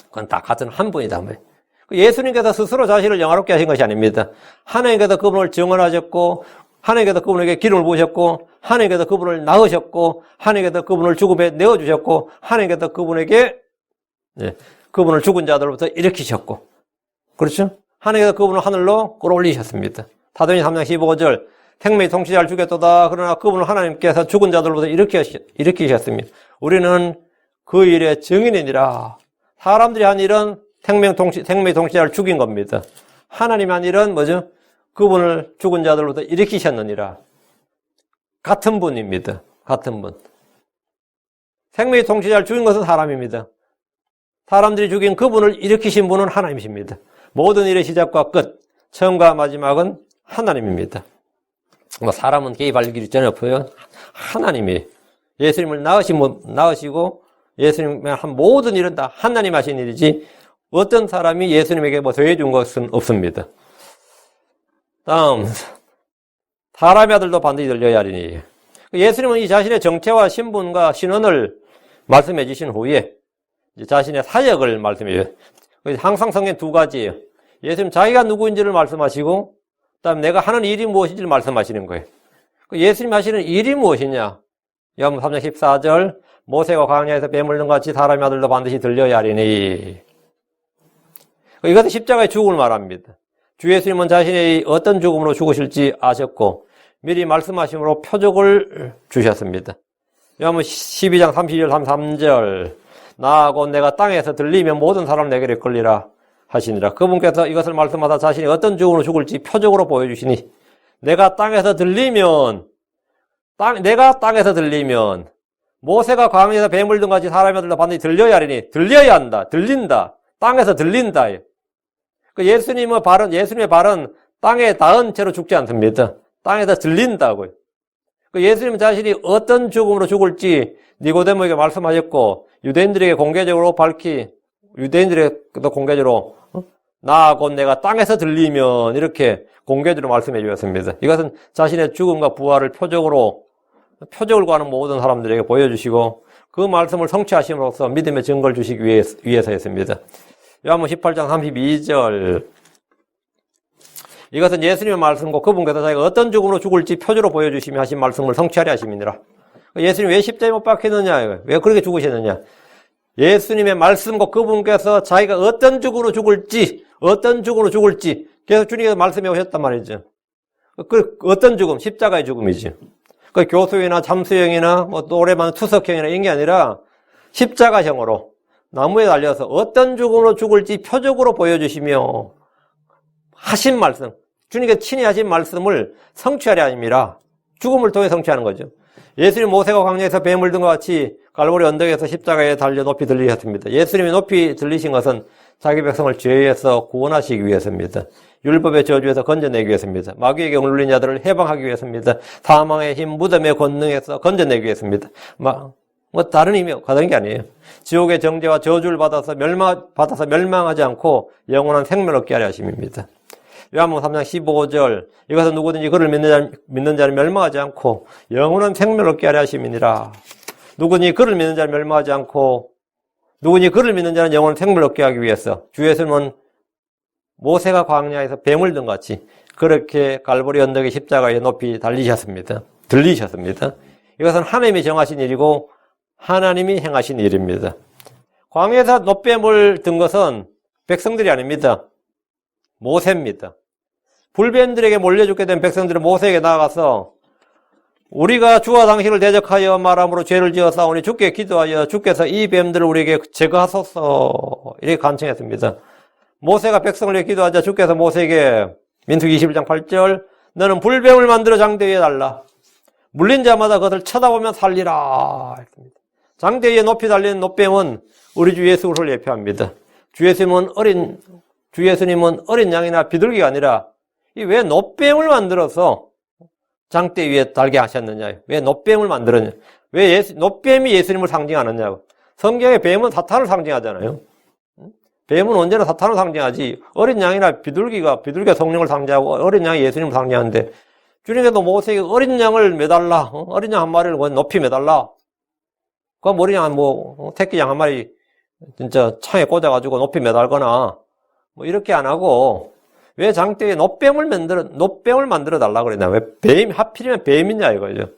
그건 다 같은 한 분이다. 예수님께서 스스로 자신을 영화롭게 하신 것이 아닙니다. 하나님께서 그분을 증언하셨고 하나님께서 그분에게 기름을 부으셨고, 하나님께서 그분을 낳으셨고, 하나님께서 그분을 죽음에 내어주셨고, 하나님께서 그분에게 그분을 죽은 자들로부터 일으키셨고, 그렇죠? 하나님께서 그분을 하늘로 끌어올리셨습니다. 사도행전 3장 15절, 생명의 통치자를 죽였도다. 그러나 그분을 하나님께서 죽은 자들로부터 일으키셨습니다. 우리는 그 일의 증인이니라. 사람들이 한 일은 생명의 통치자를 죽인 겁니다. 하나님이 한 일은 뭐죠? 그분을 죽은 자들로부터 일으키셨느니라. 같은 분입니다. 같은 분. 생명의 통치자를 죽인 것은 사람입니다. 사람들이 죽인 그분을 일으키신 분은 하나님이십니다. 모든 일의 시작과 끝, 처음과 마지막은 하나님입니다. 사람은 개입할 일이 전혀 없어요. 하나님이 예수님을 낳으시고 예수님의 한 모든 일은 다 하나님 하신 일이지 어떤 사람이 예수님에게 뭐 더해준 것은 없습니다. 다음, 사람의 아들도 반드시 들려야 하리니. 예수님은 이 자신의 정체와 신분과 신원을 말씀해 주신 후에 자신의 사역을 말씀해 줘요. 항상 성경 두 가지예요. 예수님 자기가 누구인지를 말씀하시고 그다음에 내가 하는 일이 무엇인지를 말씀하시는 거예요. 예수님 하시는 일이 무엇이냐? 요한복음 3장 14절, 모세가 광야에서 뱀을 넣은 같이 사람의 아들도 반드시 들려야 하리니. 이것은 십자가의 죽음을 말합니다. 주 예수님은 자신의 어떤 죽음으로 죽으실지 아셨고 미리 말씀하심으로 표적을 주셨습니다. 요한복음 12장 32절 33절, 나하고 내가 땅에서 들리면 모든 사람 내게로 이끌리라 하시니라. 그분께서 이것을 말씀하다 자신이 어떤 죽음으로 죽을지 표적으로 보여주시니, 내가 땅에서 들리면 모세가 광야에서 뱀을 든 같이 사람의 아들도 반드시 들려야 하리니. 들려야 한다. 들린다. 땅에서 들린다. 예수님의 발은 땅에 닿은 채로 죽지 않습니다. 땅에서 들린다고요. 예수님 자신이 어떤 죽음으로 죽을지 니고데모에게 말씀하셨고, 유대인들에게 공개적으로 유대인들에게도 공개적으로 나 곧 내가 땅에서 들리면 이렇게 공개적으로 말씀해 주셨습니다. 이것은 자신의 죽음과 부활을 표적을 구하는 모든 사람들에게 보여주시고 그 말씀을 성취하심으로써 믿음의 증거를 주시기 위해서였습니다. 요한복음 18장 32절, 이것은 예수님의 말씀과 그분께서 자기가 어떤 죽음으로 죽을지 표적으로 보여주시며 하신 말씀을 성취하려 하심이니라. 예수님 왜 십자가에 못 박혔느냐? 왜 그렇게 죽으셨느냐? 예수님의 말씀과 그분께서 자기가 어떤 죽음으로 죽을지 계속 주님께서 말씀해 오셨단 말이죠. 그 어떤 죽음? 십자가의 죽음이지. 그 교수형이나 잠수형이나 뭐 노래만 투석형이나 이런 게 아니라 십자가형으로 나무에 달려서 어떤 죽음으로 죽을지 표적으로 보여주시며 하신 말씀, 주님께서 친히 하신 말씀을 성취하려 함이라. 죽음을 통해 성취하는 거죠. 예수님 모세가 광야에서 뱀을 든 것 같이 갈보리 언덕에서 십자가에 달려 높이 들리셨습니다. 예수님이 높이 들리신 것은 자기 백성을 죄에서 구원하시기 위해서입니다. 율법의 저주에서 건져내기 위해서입니다. 마귀에게 물린 자들을 해방하기 위해서입니다. 사망의 힘, 무덤의 권능에서 건져내기 위해서입니다. 다른 의미가 다른 게 아니에요. 지옥의 정죄와 저주를 받아서 멸망하지 않고 영원한 생명을 얻게 하려 하심입니다. 요한복음 3장 15절, 이것은 누구든지 그를 믿는 자는 멸망하지 않고 영원한 생명을 얻게 하려 하심이니라. 누구든지 그를 믿는 자는 멸망하지 않고 누구든지 그를 믿는 자는 영원한 생명을 얻게 하기 위해서 주 예수님은 모세가 광야에서 뱀을 든 같이 그렇게 갈보리 언덕의 십자가에 높이 들리셨습니다. 이것은 하나님이 정하신 일이고 하나님이 행하신 일입니다. 광야에서 놋뱀을 든 것은 백성들이 아닙니다. 모세입니다. 불뱀들에게 몰려 죽게 된 백성들은 모세에게 나아가서 우리가 주와 당신을 대적하여 말함으로 죄를 지었사오니 주께 기도하여 주께서 이 뱀들을 우리에게 제거하소서, 이렇게 간청했습니다. 모세가 백성을 위해 기도하자 주께서 모세에게 민수기 21장 8절, 너는 불뱀을 만들어 장대 위에 달라. 물린 자마다 그것을 쳐다보면 살리라 했습니다. 장대 위에 높이 달리는 놋뱀은 우리 주 예수 그리스도를 예표합니다. 주 예수님은 어린 양이나 비둘기가 아니라 왜 놋뱀을 만들어서 장대 위에 달게 하셨느냐? 왜 놋뱀을 만들었냐? 왜 놋뱀이 예수님을 상징하느냐고. 성경의 뱀은 사탄을 상징하잖아요. 뱀은 언제나 사탄을 상징하지. 어린 양이나 비둘기가 성령을 상징하고 어린 양이 예수님을 상징하는데 주님께서 모세에게 어린 양을 매달라. 어린 양 한 마리를 높이 매달라. 그 어린 양 새끼 양 한 마리 진짜 창에 꽂아가지고 높이 매달거나 이렇게 안 하고 왜 장대에 노뱀을 만들어 달라고 그랬냐? 왜 하필이면 뱀이냐 이거죠.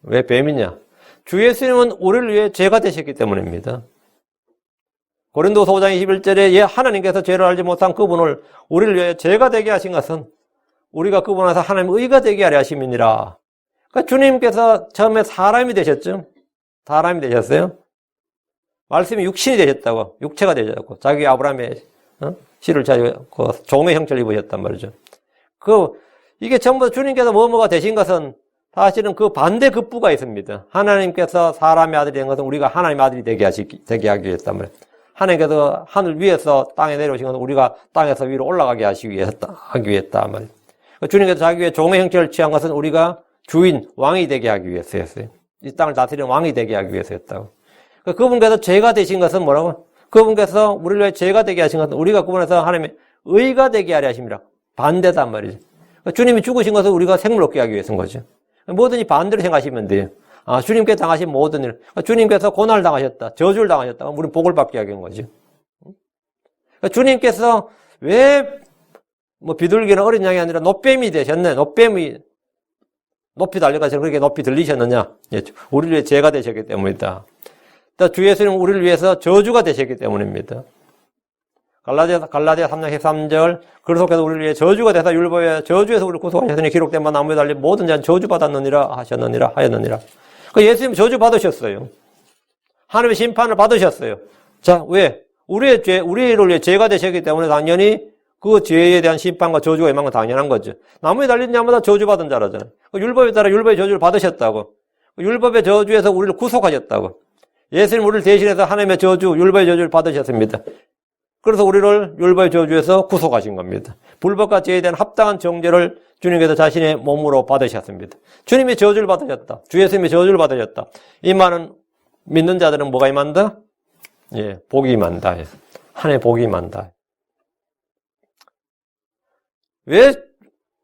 왜 뱀이냐? 주 예수님은 우리를 위해 죄가 되셨기 때문입니다. 고린도서 5장 21절에 하나님께서 죄를 알지 못한 그분을 우리를 위해 죄가 되게 하신 것은 우리가 그분 안에서 하나님의 의가 되게 하려 하심이니라. 그러니까 주님께서 처음에 사람이 되셨죠. 사람이 되셨어요. 말씀이 육신이 되셨다고, 육체가 되셨고, 자기 아브라함의 씨를 자고 종의 형체를 입으셨단 말이죠. 이게 전부 주님께서 뭐뭐가 되신 것은 사실은 그 반대 급부가 있습니다. 하나님께서 사람의 아들이 된 것은 우리가 하나님의 아들이 되게 하기 위해서단 말이에요. 하나님께서 하늘 위에서 땅에 내려오신 것은 우리가 땅에서 위로 올라가게 하기 위했단 말이에요. 주님께서 자기 위해 종의 형체를 취한 것은 우리가 주인, 왕이 되게 하기 위해서였어요. 이 땅을 다스리는 왕이 되게 하기 위해서였다고. 그분께서 죄가 되신 것은 뭐라고? 그분께서 우리를 위해 죄가 되게 하신 것은 우리가 그분에서 하나님의 의가 되게 하려 하심이라. 반대단 말이죠. 주님이 죽으신 것은 우리가 생물 얻게 하기 위해서인 거죠. 뭐든지 반대로 생각하시면 돼요. 주님께서 당하신 모든 일. 주님께서 고난을 당하셨다. 저주를 당하셨다. 우리는 복을 받게 하기 위한 거죠. 주님께서 왜 비둘기는 어린 양이 아니라 노뱀이 되셨네. 노뱀이 높이 달려가서 그렇게 높이 들리셨느냐? 우리를 위해 죄가 되셨기 때문이다. 주 예수님은 우리를 위해서 저주가 되셨기 때문입니다. 갈라디아 3장 13절 그리스도께서 우리를 위해 저주가 되사 율법의 저주에서 우리를 구속하셨으니 기록된 바 나무에 달린 모든 자는 저주받았느니라 하였느니라. 예수님 저주받으셨어요. 하나님의 심판을 받으셨어요. 자, 왜? 우리를 위해 죄가 되셨기 때문에 당연히 그 죄에 대한 심판과 저주가 임한 건 당연한 거죠. 나무에 달린 자마다 저주받은 자라잖아요. 율법에 따라 율법의 저주를 받으셨다고. 율법의 저주에서 우리를 구속하셨다고. 예수님 우리를 대신해서 하나님의 저주, 율법의 저주를 받으셨습니다. 그래서 우리를 율법의 저주에서 구속하신 겁니다. 불법과 죄에 대한 합당한 정죄를 주님께서 자신의 몸으로 받으셨습니다. 주님의 저주를 받으셨다. 주 예수님의 저주를 받으셨다. 이 말은 믿는 자들은 뭐가 임한다? 복이 임한다. 하나님의 복이 임한다. 왜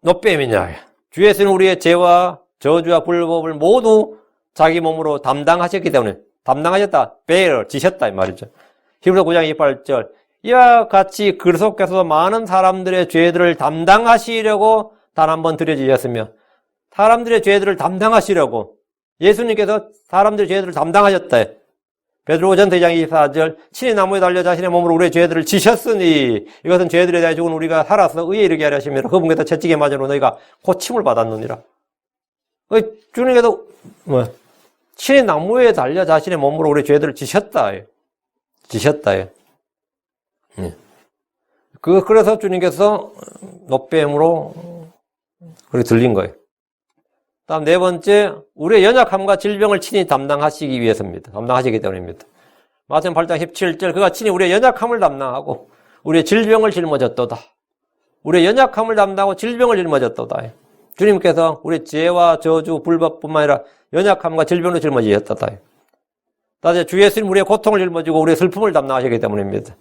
노뱀이냐? 주 예수는 우리의 죄와 저주와 불법을 모두 자기 몸으로 담당하셨기 때문에 담당하셨다. bear, 지셨다 이 말이죠. 히브리서 9장 28절 이와 같이 그리스도께서 많은 사람들의 죄들을 담당하시려고 단 한 번 들여지셨으며 사람들의 죄들을 담당하시려고 예수님께서 사람들의 죄들을 담당하셨다. 베드로전서 2장 24절 친히 나무에 달려 자신의 몸으로 우리의 죄들을 지셨으니 이것은 죄들에 대해 죽은 우리가 살아서 의에 이르게 하려 하심이라. 그분께서 채찍에 맞으로 너희가 고침을 받았느니라. 주님께서 친히 나무에 달려 자신의 몸으로 우리의 죄들을 지셨다. 그래서 주님께서 노뱀으로 그렇게 들린 거예요. 다음 네 번째, 우리의 연약함과 질병을 친히 담당하시기 위해서입니다. 담당하시기 때문입니다. 마태복음 8장 17절 그가 친히 우리의 연약함을 담당하고 우리의 질병을 짊어졌도다. 우리의 연약함을 담당하고 질병을 짊어졌도다. 주님께서 우리의 죄와 저주, 불법뿐만 아니라 연약함과 질병도 짊어지셨다. 따라서 주 예수님 우리의 고통을 짊어지고 우리의 슬픔을 담당하시기 때문입니다.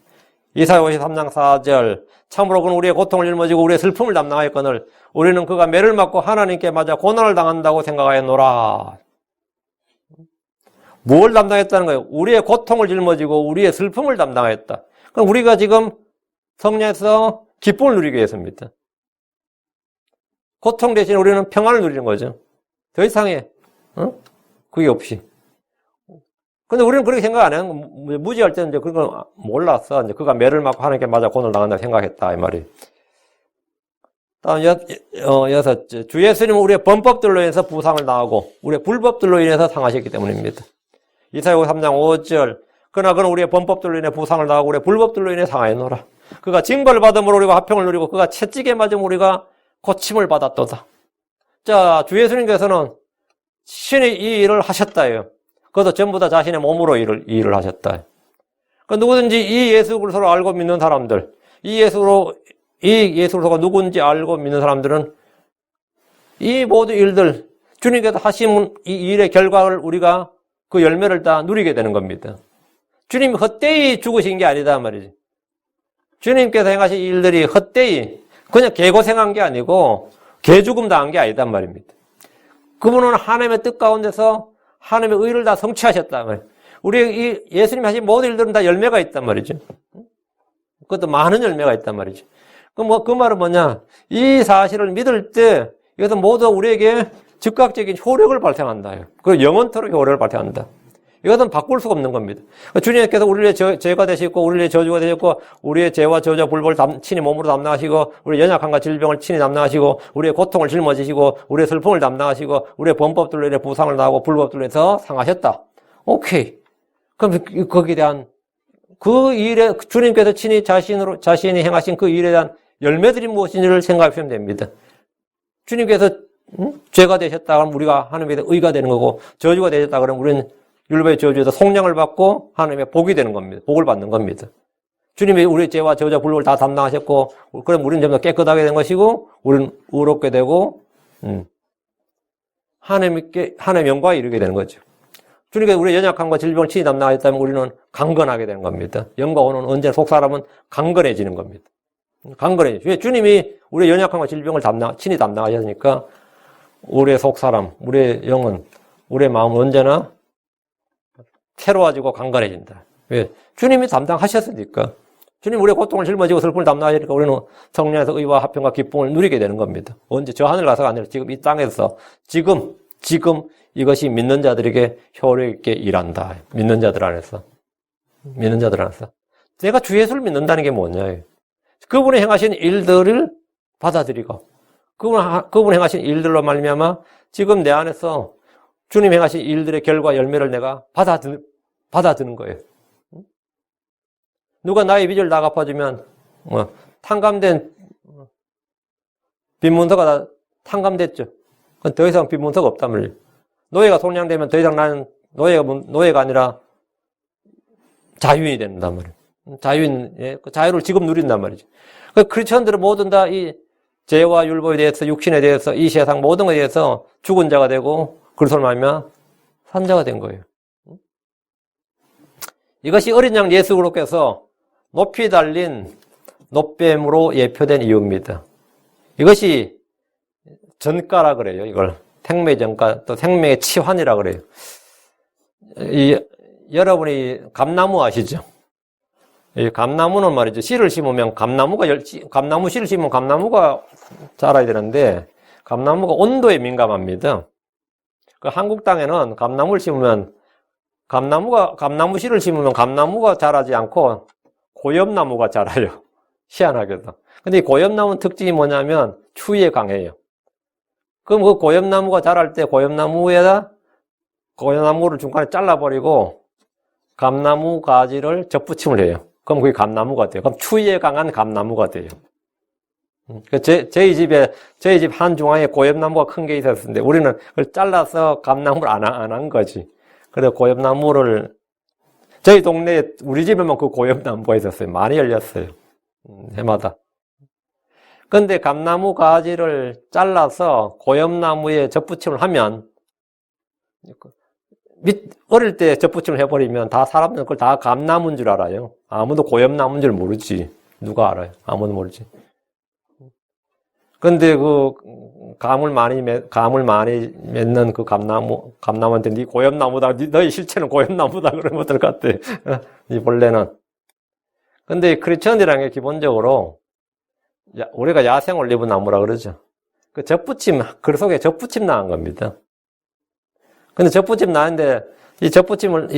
이사야 53장 4절 참으로 그는 우리의 고통을 짊어지고 우리의 슬픔을 담당하였거늘 우리는 그가 매를 맞고 하나님께 맞아 고난을 당한다고 생각하였노라. 뭘 담당했다는 거예요? 우리의 고통을 짊어지고 우리의 슬픔을 담당하였다. 그럼 우리가 지금 성령에서 기쁨을 누리게 했습니다. 고통 대신 우리는 평안을 누리는 거죠. 더 이상의 그게 없이. 근데 우리는 그렇게 생각 안 해요. 무지할 때는 이제 그런 걸 몰랐어. 이제 그가 매를 맞고 하나님께 맞아 고난을 당한다고 생각했다. 이 말이. 다음 여섯째. 주 예수님은 우리의 범법들로 인해서 부상을 당하고 우리의 불법들로 인해서 상하셨기 때문입니다. 이사야 3장 5절. 그러나 그는 우리의 범법들로 인해 부상을 당하고 우리의 불법들로 인해 상하였노라. 그가 징벌을 받음으로 우리가 화평을 누리고 그가 채찍에 맞음으로 우리가 고침을 받았도다. 자, 주 예수님께서는 신이 이 일을 하셨다예요. 그것도 전부 다 자신의 몸으로 이 일을 하셨다. 그러니까 누구든지 이 예수 그리스도를 알고 믿는 사람들, 이 예수 그리스도가 누군지 알고 믿는 사람들은 이 모든 일들, 주님께서 하신 이 일의 결과를 우리가 그 열매를 다 누리게 되는 겁니다. 주님이 헛되이 죽으신 게 아니다 말이지. 주님께서 행하신 일들이 헛되이 그냥 개고생한 게 아니고 개죽음 당한 게 아니단 말입니다. 그분은 하나님의 뜻 가운데서 하나님의 의를 다 성취하셨단 말이에요. 우리 예수님이 하신 모든 일들은 다 열매가 있단 말이죠. 그것도 많은 열매가 있단 말이죠. 그 말은 뭐냐? 이 사실을 믿을 때 이것은 모두 우리에게 즉각적인 효력을 발생한다. 그 영원토록 효력을 발생한다. 이것은 바꿀 수가 없는 겁니다. 주님께서 우리의 죄가 되시고, 우리의 저주가 되셨고, 우리의 죄와 저주와 불법을 친히 몸으로 담당하시고, 우리의 연약함과 질병을 친히 담당하시고, 우리의 고통을 짊어지시고, 우리의 슬픔을 담당하시고, 우리의 범법들로 인해 부상을 당하고, 불법들로 인해서 상하셨다. 오케이. 그럼 거기에 대한 그 일에, 주님께서 친히 자신이 행하신 그 일에 대한 열매들이 무엇인지를 생각하시면 됩니다. 주님께서 죄가 되셨다 그러면 우리가 하나님에 대해 의가 되는 거고, 저주가 되셨다 그러면 우리는 율법의 저주에서 속량을 받고 하나님의 복이 되는 겁니다. 복을 받는 겁니다. 주님이 우리의 죄와 저주와 불법을 다 담당하셨고, 그럼 우리는 좀 더 깨끗하게 된 것이고, 우리는 의롭게 되고, 하나님의 영광에 이르게 되는 거죠. 주님께서 우리의 연약함과 질병을 친히 담당하셨다면 우리는 강건하게 되는 겁니다. 영과 오는 언제나 속사람은 강건해지는 겁니다. 강건해지죠. 왜? 주님이 우리의 연약함과 질병을 친히 담당하셨으니까 우리의 속사람, 우리의 영은, 우리의 마음은 언제나 새로워지고 강건해진다. 왜? 주님이 담당하셨으니까. 주님 우리의 고통을 짊어지고 슬픔을 담당하시니까 우리는 성령에서 의와 화평과 기쁨을 누리게 되는 겁니다. 언제? 저 하늘 가서가 아니라 지금 이 땅에서 지금 이것이 믿는 자들에게 효력 있게 일한다. 믿는 자들 안에서. 내가 주 예수를 믿는다는 게 뭐냐. 그분이 행하신 일들을 받아들이고 그분이 행하신 일들로 말미암아 지금 내 안에서 주님 행하신 일들의 결과 열매를 내가 받아드는 거예요. 누가 나의 빚을 다 갚아주면 탕감된 빚문서가 다 탕감됐죠. 그건 더 이상 빚문서가 없단 말이에요. 노예가 속량되면 더 이상 나는 노예가 아니라 자유인이 된단 말이에요. 그 자유를 지금 누린단 말이죠. 그 크리스천들은 모든 다 이 죄와 율법에 대해서, 육신에 대해서, 이 세상 모든 것에 대해서 죽은 자가 되고 그리스도로 말미암아 산 자가 된 거예요. 이것이 어린 양 예수 그리스도께서 높이 달린 놋뱀으로 예표된 이유입니다. 이것이 전가라 그래요. 이걸 생명의 전가, 또 생명의 치환이라 그래요. 여러분이 감나무 아시죠? 이 감나무는 말이죠. 씨를 심으면 감나무 씨를 심으면 감나무가 자라야 되는데 감나무가 온도에 민감합니다. 그 한국 땅에는 감나무를 심으면 감나무 씨를 심으면 감나무가 자라지 않고 고엽나무가 자라요. 희한하게도. 근데 이 고엽나무 특징이 뭐냐면 추위에 강해요. 그럼 그 고엽나무가 자랄 때 고엽나무를 중간에 잘라버리고 감나무 가지를 접붙임을 해요. 그럼 그게 감나무가 돼요. 그럼 추위에 강한 감나무가 돼요. 저희 집 한중앙에 고엽나무가 큰 게 있었는데 우리는 그걸 잘라서 감나무를 안 한 거지. 그래서 고엽나무를 저희 동네에 우리 집에만 그 고엽나무가 있었어요. 많이 열렸어요. 해마다. 근데 감나무 가지를 잘라서 고엽나무에 접붙임을 하면 어릴 때 접붙임을 해버리면 다 사람들은 그걸 다 감나무인 줄 알아요. 아무도 고엽나무인 줄 모르지. 누가 알아요? 아무도 모르지. 근데 그 감을 많이 맺는 그 감나무한테 네 고엽나무다. 너희 실체는 고엽나무다. 그러면 어떨 것 같아? 이 본래는. 근데 크리스천이라는 게 기본적으로 우리가 야생 올리브 나무라 그러죠. 그 접붙임, 글 속에 접붙임 나온 겁니다. 근데 접붙임 나는데 이 접붙임을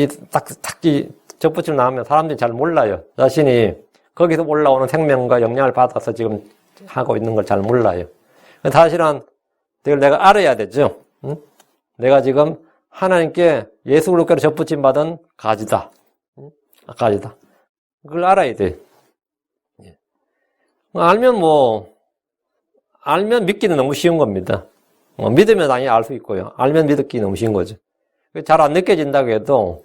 접붙임 나오면 사람들이 잘 몰라요. 자신이 거기서 올라오는 생명과 영향을 받아서 지금 하고 있는 걸 잘 몰라요. 사실은 이걸 내가 알아야 되죠. 응? 내가 지금 하나님께 예수 그리스도로 접붙임 받은 가지다. 응? 가지다. 그걸 알아야 돼. 알면 믿기는 너무 쉬운 겁니다. 믿으면 당연히 알 수 있고요. 알면 믿기 너무 쉬운 거죠. 잘 안 느껴진다고 해도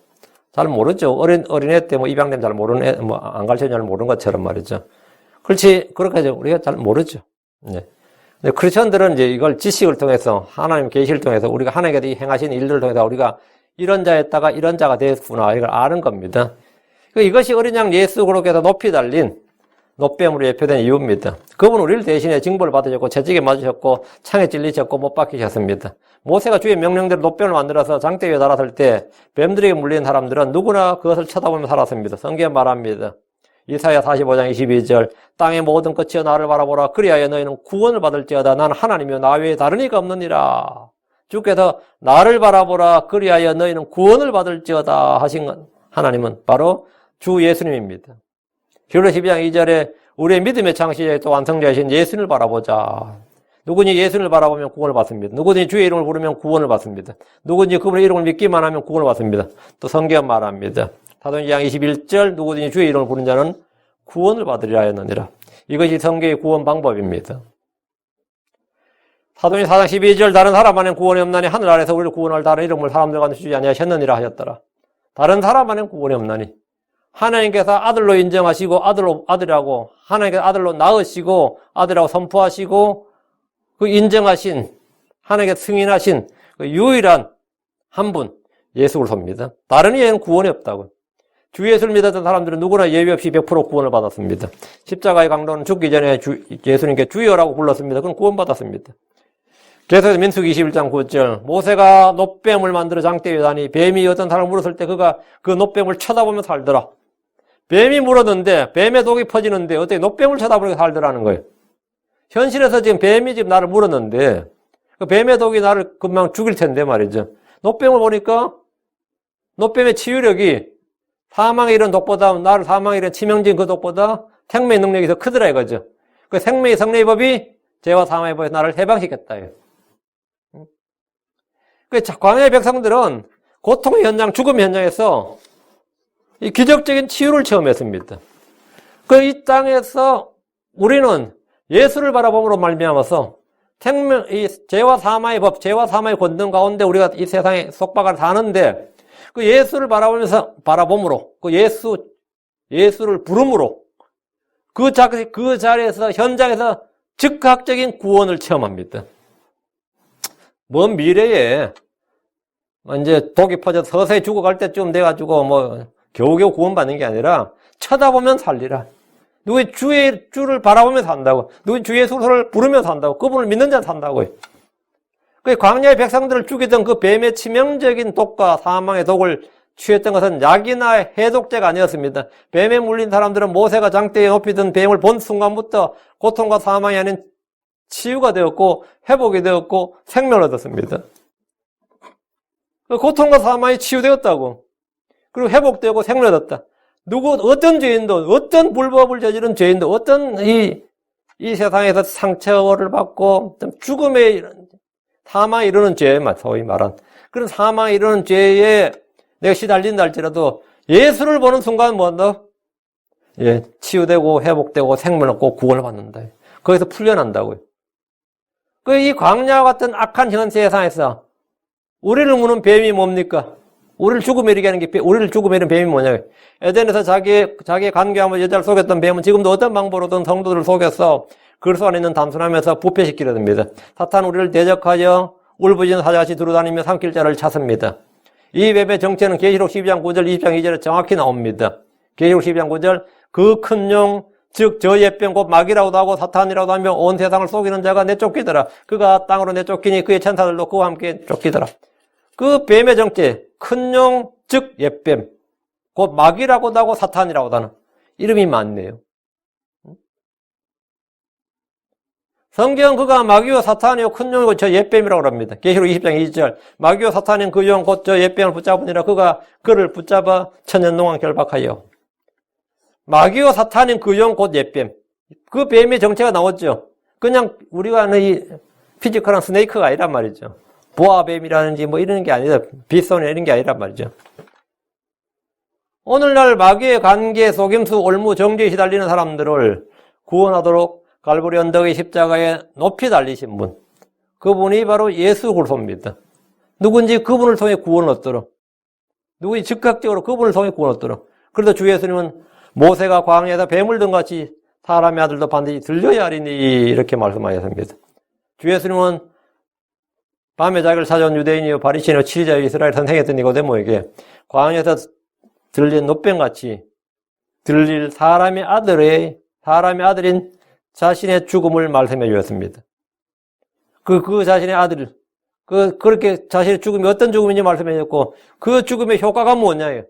잘 모르죠. 어린애 때 입양되면 잘 모르는 애, 안 가르쳐주면 잘 모르는 것처럼 말이죠. 그렇지, 그렇게 하죠. 우리가 잘 모르죠. 네. 근데 크리스천들은 이제 이걸 지식을 통해서, 하나님 계시를 통해서, 우리가 하나님께서 행하신 일들을 통해서 우리가 이런 자였다가 이런 자가 됐구나, 이걸 아는 겁니다. 이것이 어린 양 예수 그리스도께서 높이 달린 놋뱀으로 예표된 이유입니다. 그분은 우리를 대신에 징벌을 받으셨고, 채찍에 맞으셨고, 창에 찔리셨고, 못 박히셨습니다. 모세가 주의 명령대로 놋뱀을 만들어서 장대 위에 달았을 때, 뱀들에게 물린 사람들은 누구나 그것을 쳐다보며 살았습니다. 성경에 말합니다. 이사야 45장 22절 땅의 모든 끝이여 나를 바라보라. 그리하여 너희는 구원을 받을지어다. 나는 하나님이여 나 외에 다른 이가 없느니라. 주께서 나를 바라보라. 그리하여 너희는 구원을 받을지어다 하신 건 하나님은 바로 주 예수님입니다. 히브리서 12장 2절에 우리의 믿음의 창시자 또 완성자이신 예수님을 바라보자. 누구니 예수를 바라보면 구원을 받습니다. 누구니 주의 이름을 부르면 구원을 받습니다. 누구니 그분의 이름을 믿기만 하면 구원을 받습니다. 또 성경은 말합니다. 사도행전 21절 누구니 주의 이름을 부른 자는 구원을 받으리라 하였느니라. 이것이 성경의 구원 방법입니다. 사도행전 4장 12절 다른 사람 안에는 구원이 없나니 하늘 아래서 우리를 구원할 다른 이름을 사람들 가운데 주지 아니하셨느니라 하셨더라. 다른 사람 안에는 구원이 없나니 하나님께서 아들로 인정하시고 아들이라고 하나님께서 아들로 낳으시고 아들이라고 선포하시고 그 인정하신 하나님께 승인하신 그 유일한 한 분 예수 그리스도입니다. 다른 이에는 구원이 없다고. 주 예수를 믿었던 사람들은 누구나 예외 없이 100% 구원을 받았습니다. 십자가의 강도는 죽기 전에 예수님께 주여라고 불렀습니다. 그건 구원받았습니다. 계속해서 민수기 21장 9절 모세가 놋뱀을 만들어 장대 위에 다니 뱀이 어떤 사람을 물었을 때 그가 그 놋뱀을 쳐다보며 살더라. 뱀이 물었는데 뱀의 독이 퍼지는데 어떻게 놋뱀을 쳐다보며 살더라는 거예요. 현실에서 지금 뱀이 지금 나를 물었는데 그 뱀의 독이 나를 금방 죽일 텐데 말이죠. 놋뱀을 보니까 놋뱀의 치유력이 사망에 이른 독보다 나를 사망에 이른 치명적인 그 독보다 생명의 능력이 더 크더라 이거죠. 그 생명의 성례의 법이 죄와 사망의 법에서 나를 해방시켰다. 그 광야의 백성들은 고통의 현장, 죽음의 현장에서 이 기적적인 치유를 체험했습니다. 그 이 땅에서 우리는 예수를 바라봄으로 말미암아서 생명, 이 죄와 사망의 법, 죄와 사망의 권능 가운데 우리가 이 세상에 속박을 사는데 그 예수를 바라봄으로, 그 예수를 부름으로 그 자리에서 현장에서 즉각적인 구원을 체험합니다. 먼 미래에 이제 독이 퍼져서 서서히 죽어갈 때쯤 돼가지고 겨우겨우 구원받는 게 아니라 쳐다보면 살리라. 누구의 주를 바라보며 산다고. 누구의 주 예수를 부르며 산다고. 그분을 믿는 자는 산다고요. 그 광야의 백성들을 죽이던 그 뱀의 치명적인 독과 사망의 독을 취했던 것은 약이나 해독제가 아니었습니다. 뱀에 물린 사람들은 모세가 장대에 높이던 뱀을 본 순간부터 고통과 사망이 아닌 치유가 되었고 회복이 되었고 생명을 얻었습니다. 고통과 사망이 치유되었다고. 그리고 회복되고 생명을 얻었다. 어떤 죄인도, 어떤 불법을 저지른 죄인도, 어떤 이 세상에서 상처를 받고, 죽음에 사망에 이르는 죄만, 소위 말한. 그런 사망에 이르는 죄에 내가 시달린다 할지라도 예수를 보는 순간 치유되고, 회복되고, 생명을 얻고, 구원을 받는다. 거기서 풀려난다고요. 이 광야와 같은 악한 현 세상에서 우리를 무는 뱀이 뭡니까? 우리를 죽음에 이르게 하는 게, 우리를 죽음에 이르는 뱀이 뭐냐. 에덴에서 자기의 관계하며 여자를 속였던 뱀은 지금도 어떤 방법으로든 성도들을 속여서 그리스도 안에 있는 단순함에서 부패시키려 듭니다. 사탄 우리를 대적하여 울부짖는 사자같이 두루다니며 삼킬 자를 찾습니다. 이 뱀의 정체는 계시록 12장 9절, 20장 2절에 정확히 나옵니다. 계시록 12장 9절, 그 큰 용, 즉 저 옛뱀 곧 마귀라고도 하고 사탄이라고도 하며 온 세상을 속이는 자가 내쫓기더라. 그가 땅으로 내쫓기니 그의 천사들도 그와 함께 쫓기더라. 그 뱀의 정체, 큰 용, 즉 옛뱀, 곧 마귀라고도 하고 사탄이라고도 하는 이름이 많네요. 성경 그가 마귀와 사탄이요 큰 용이고 저 옛뱀이라고 합니다. 계시록 20장 20절 마귀와 사탄인 그 용 곧 저 옛뱀을 붙잡으니라 그가 그를 붙잡아 천년 동안 결박하여. 마귀와 사탄인 그 용 곧 옛뱀. 그 뱀의 정체가 나왔죠. 그냥 우리가 아는 이 피지컬한 스네이크가 아니란 말이죠. 보아뱀이라는지 이런 게 아니라 빗손 이런 게 아니란 말이죠. 오늘날 마귀의 관계, 속임수, 올무, 정죄에 시달리는 사람들을 구원하도록 갈보리 언덕의 십자가에 높이 달리신 분. 그분이 바로 예수 그리스도입니다. 누군지 그분을 통해 구원을 얻도록. 누군지 즉각적으로 그분을 통해 구원을 얻도록. 그래서 주 예수님은 모세가 광야에서 뱀을 든 같이 사람의 아들도 반드시 들려야 하리니 이렇게 말씀하셨습니다. 주 예수님은 밤에 자기를 찾아온 유대인이요 바리새인이요 치리자요 이스라엘 선생했던 니고데모에게 광야에서 들린 놋뱀같이 들릴 사람의 아들인 자신의 죽음을 말씀해 주었습니다. 그 자신의 아들, 그렇게 자신의 죽음이 어떤 죽음인지 말씀해 줬고, 그 죽음의 효과가 뭐냐요?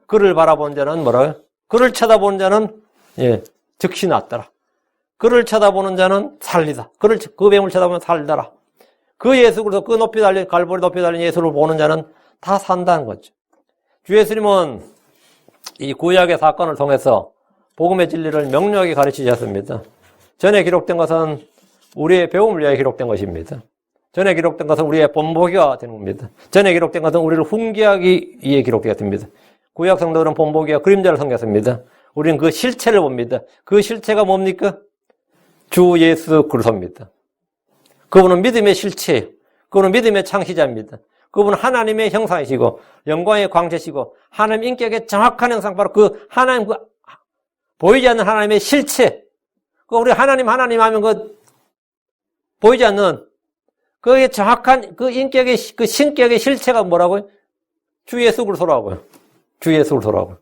그를 바라본 자는 뭐라고요? 그를 쳐다보는 자는 즉시 낫더라. 그를 쳐다보는 자는 살리다. 그 뱀을 쳐다보면 살더라. 그 예수 그리스도 그 높이 달린 갈보리 높이 달린 예수를 보는 자는 다 산다는 거죠. 주 예수님은 이 구약의 사건을 통해서 복음의 진리를 명료하게 가르치셨습니다. 전에 기록된 것은 우리의 배움을 위해 기록된 것입니다. 전에 기록된 것은 우리의 본보기가 되는 겁니다. 전에 기록된 것은 우리를 훈계하기 위해 기록되었습니다. 구약 성도들은 본보기와 그림자를 섬겼습니다. 우리는 그 실체를 봅니다. 그 실체가 뭡니까? 주 예수 그리스도입니다. 그분은 믿음의 실체예요. 그분은 믿음의 창시자입니다. 그분은 하나님의 형상이시고 영광의 광채시고 하나님 인격의 정확한 형상, 바로 그 하나님, 그 보이지 않는 하나님의 실체. 우리 하나님 하면 그 보이지 않는 그의 정확한 그 인격의 그 신격의 실체가 뭐라고요? 주 예수 그리스도라고요. 주 예수 그리스도라고요.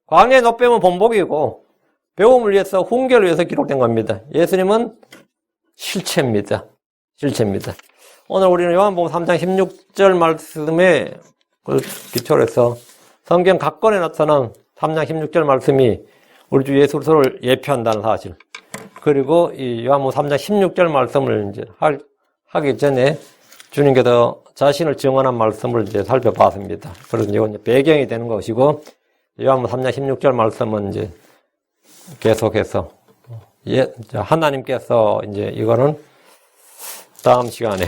광야의 노뱀은 본보기고 배움을 위해서 훈계를 위해서 기록된 겁니다. 예수님은 실체입니다. 실체입니다. 오늘 우리는 요한복음 3장 16절 말씀에 기초로 해서 성경 각 권에 나타난 3장 16절 말씀이 우리 주 예수 그리스도를 예표한다는 사실. 그리고 이 요한복음 3장 16절 말씀을 이제 하기 전에 주님께서 자신을 증언한 말씀을 이제 살펴봤습니다. 그래서 이건 배경이 되는 것이고, 요한복음 3장 16절 말씀은 이제 계속해서 하나님께서 이제 이거는 다음 시간에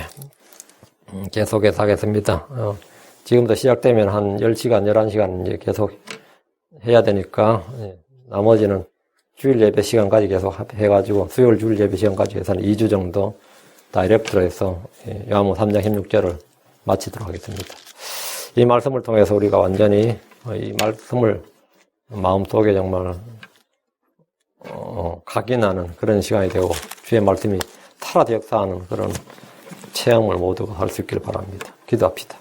계속해서 하겠습니다. 지금부터 시작되면 한 10시간, 11시간 이제 계속 해야 되니까, 나머지는 주일 예배 시간까지 계속 해가지고, 수요일 주일 예배 시간까지 해서 한 2주 정도 다이렉트로 해서 요한복음 3장 16절을 마치도록 하겠습니다. 이 말씀을 통해서 우리가 완전히 이 말씀을 마음속에 정말 각인하는 그런 시간이 되고, 주의 말씀이 살아서 역사하는 그런 체험을 모두가 할 수 있기를 바랍니다. 기도합시다.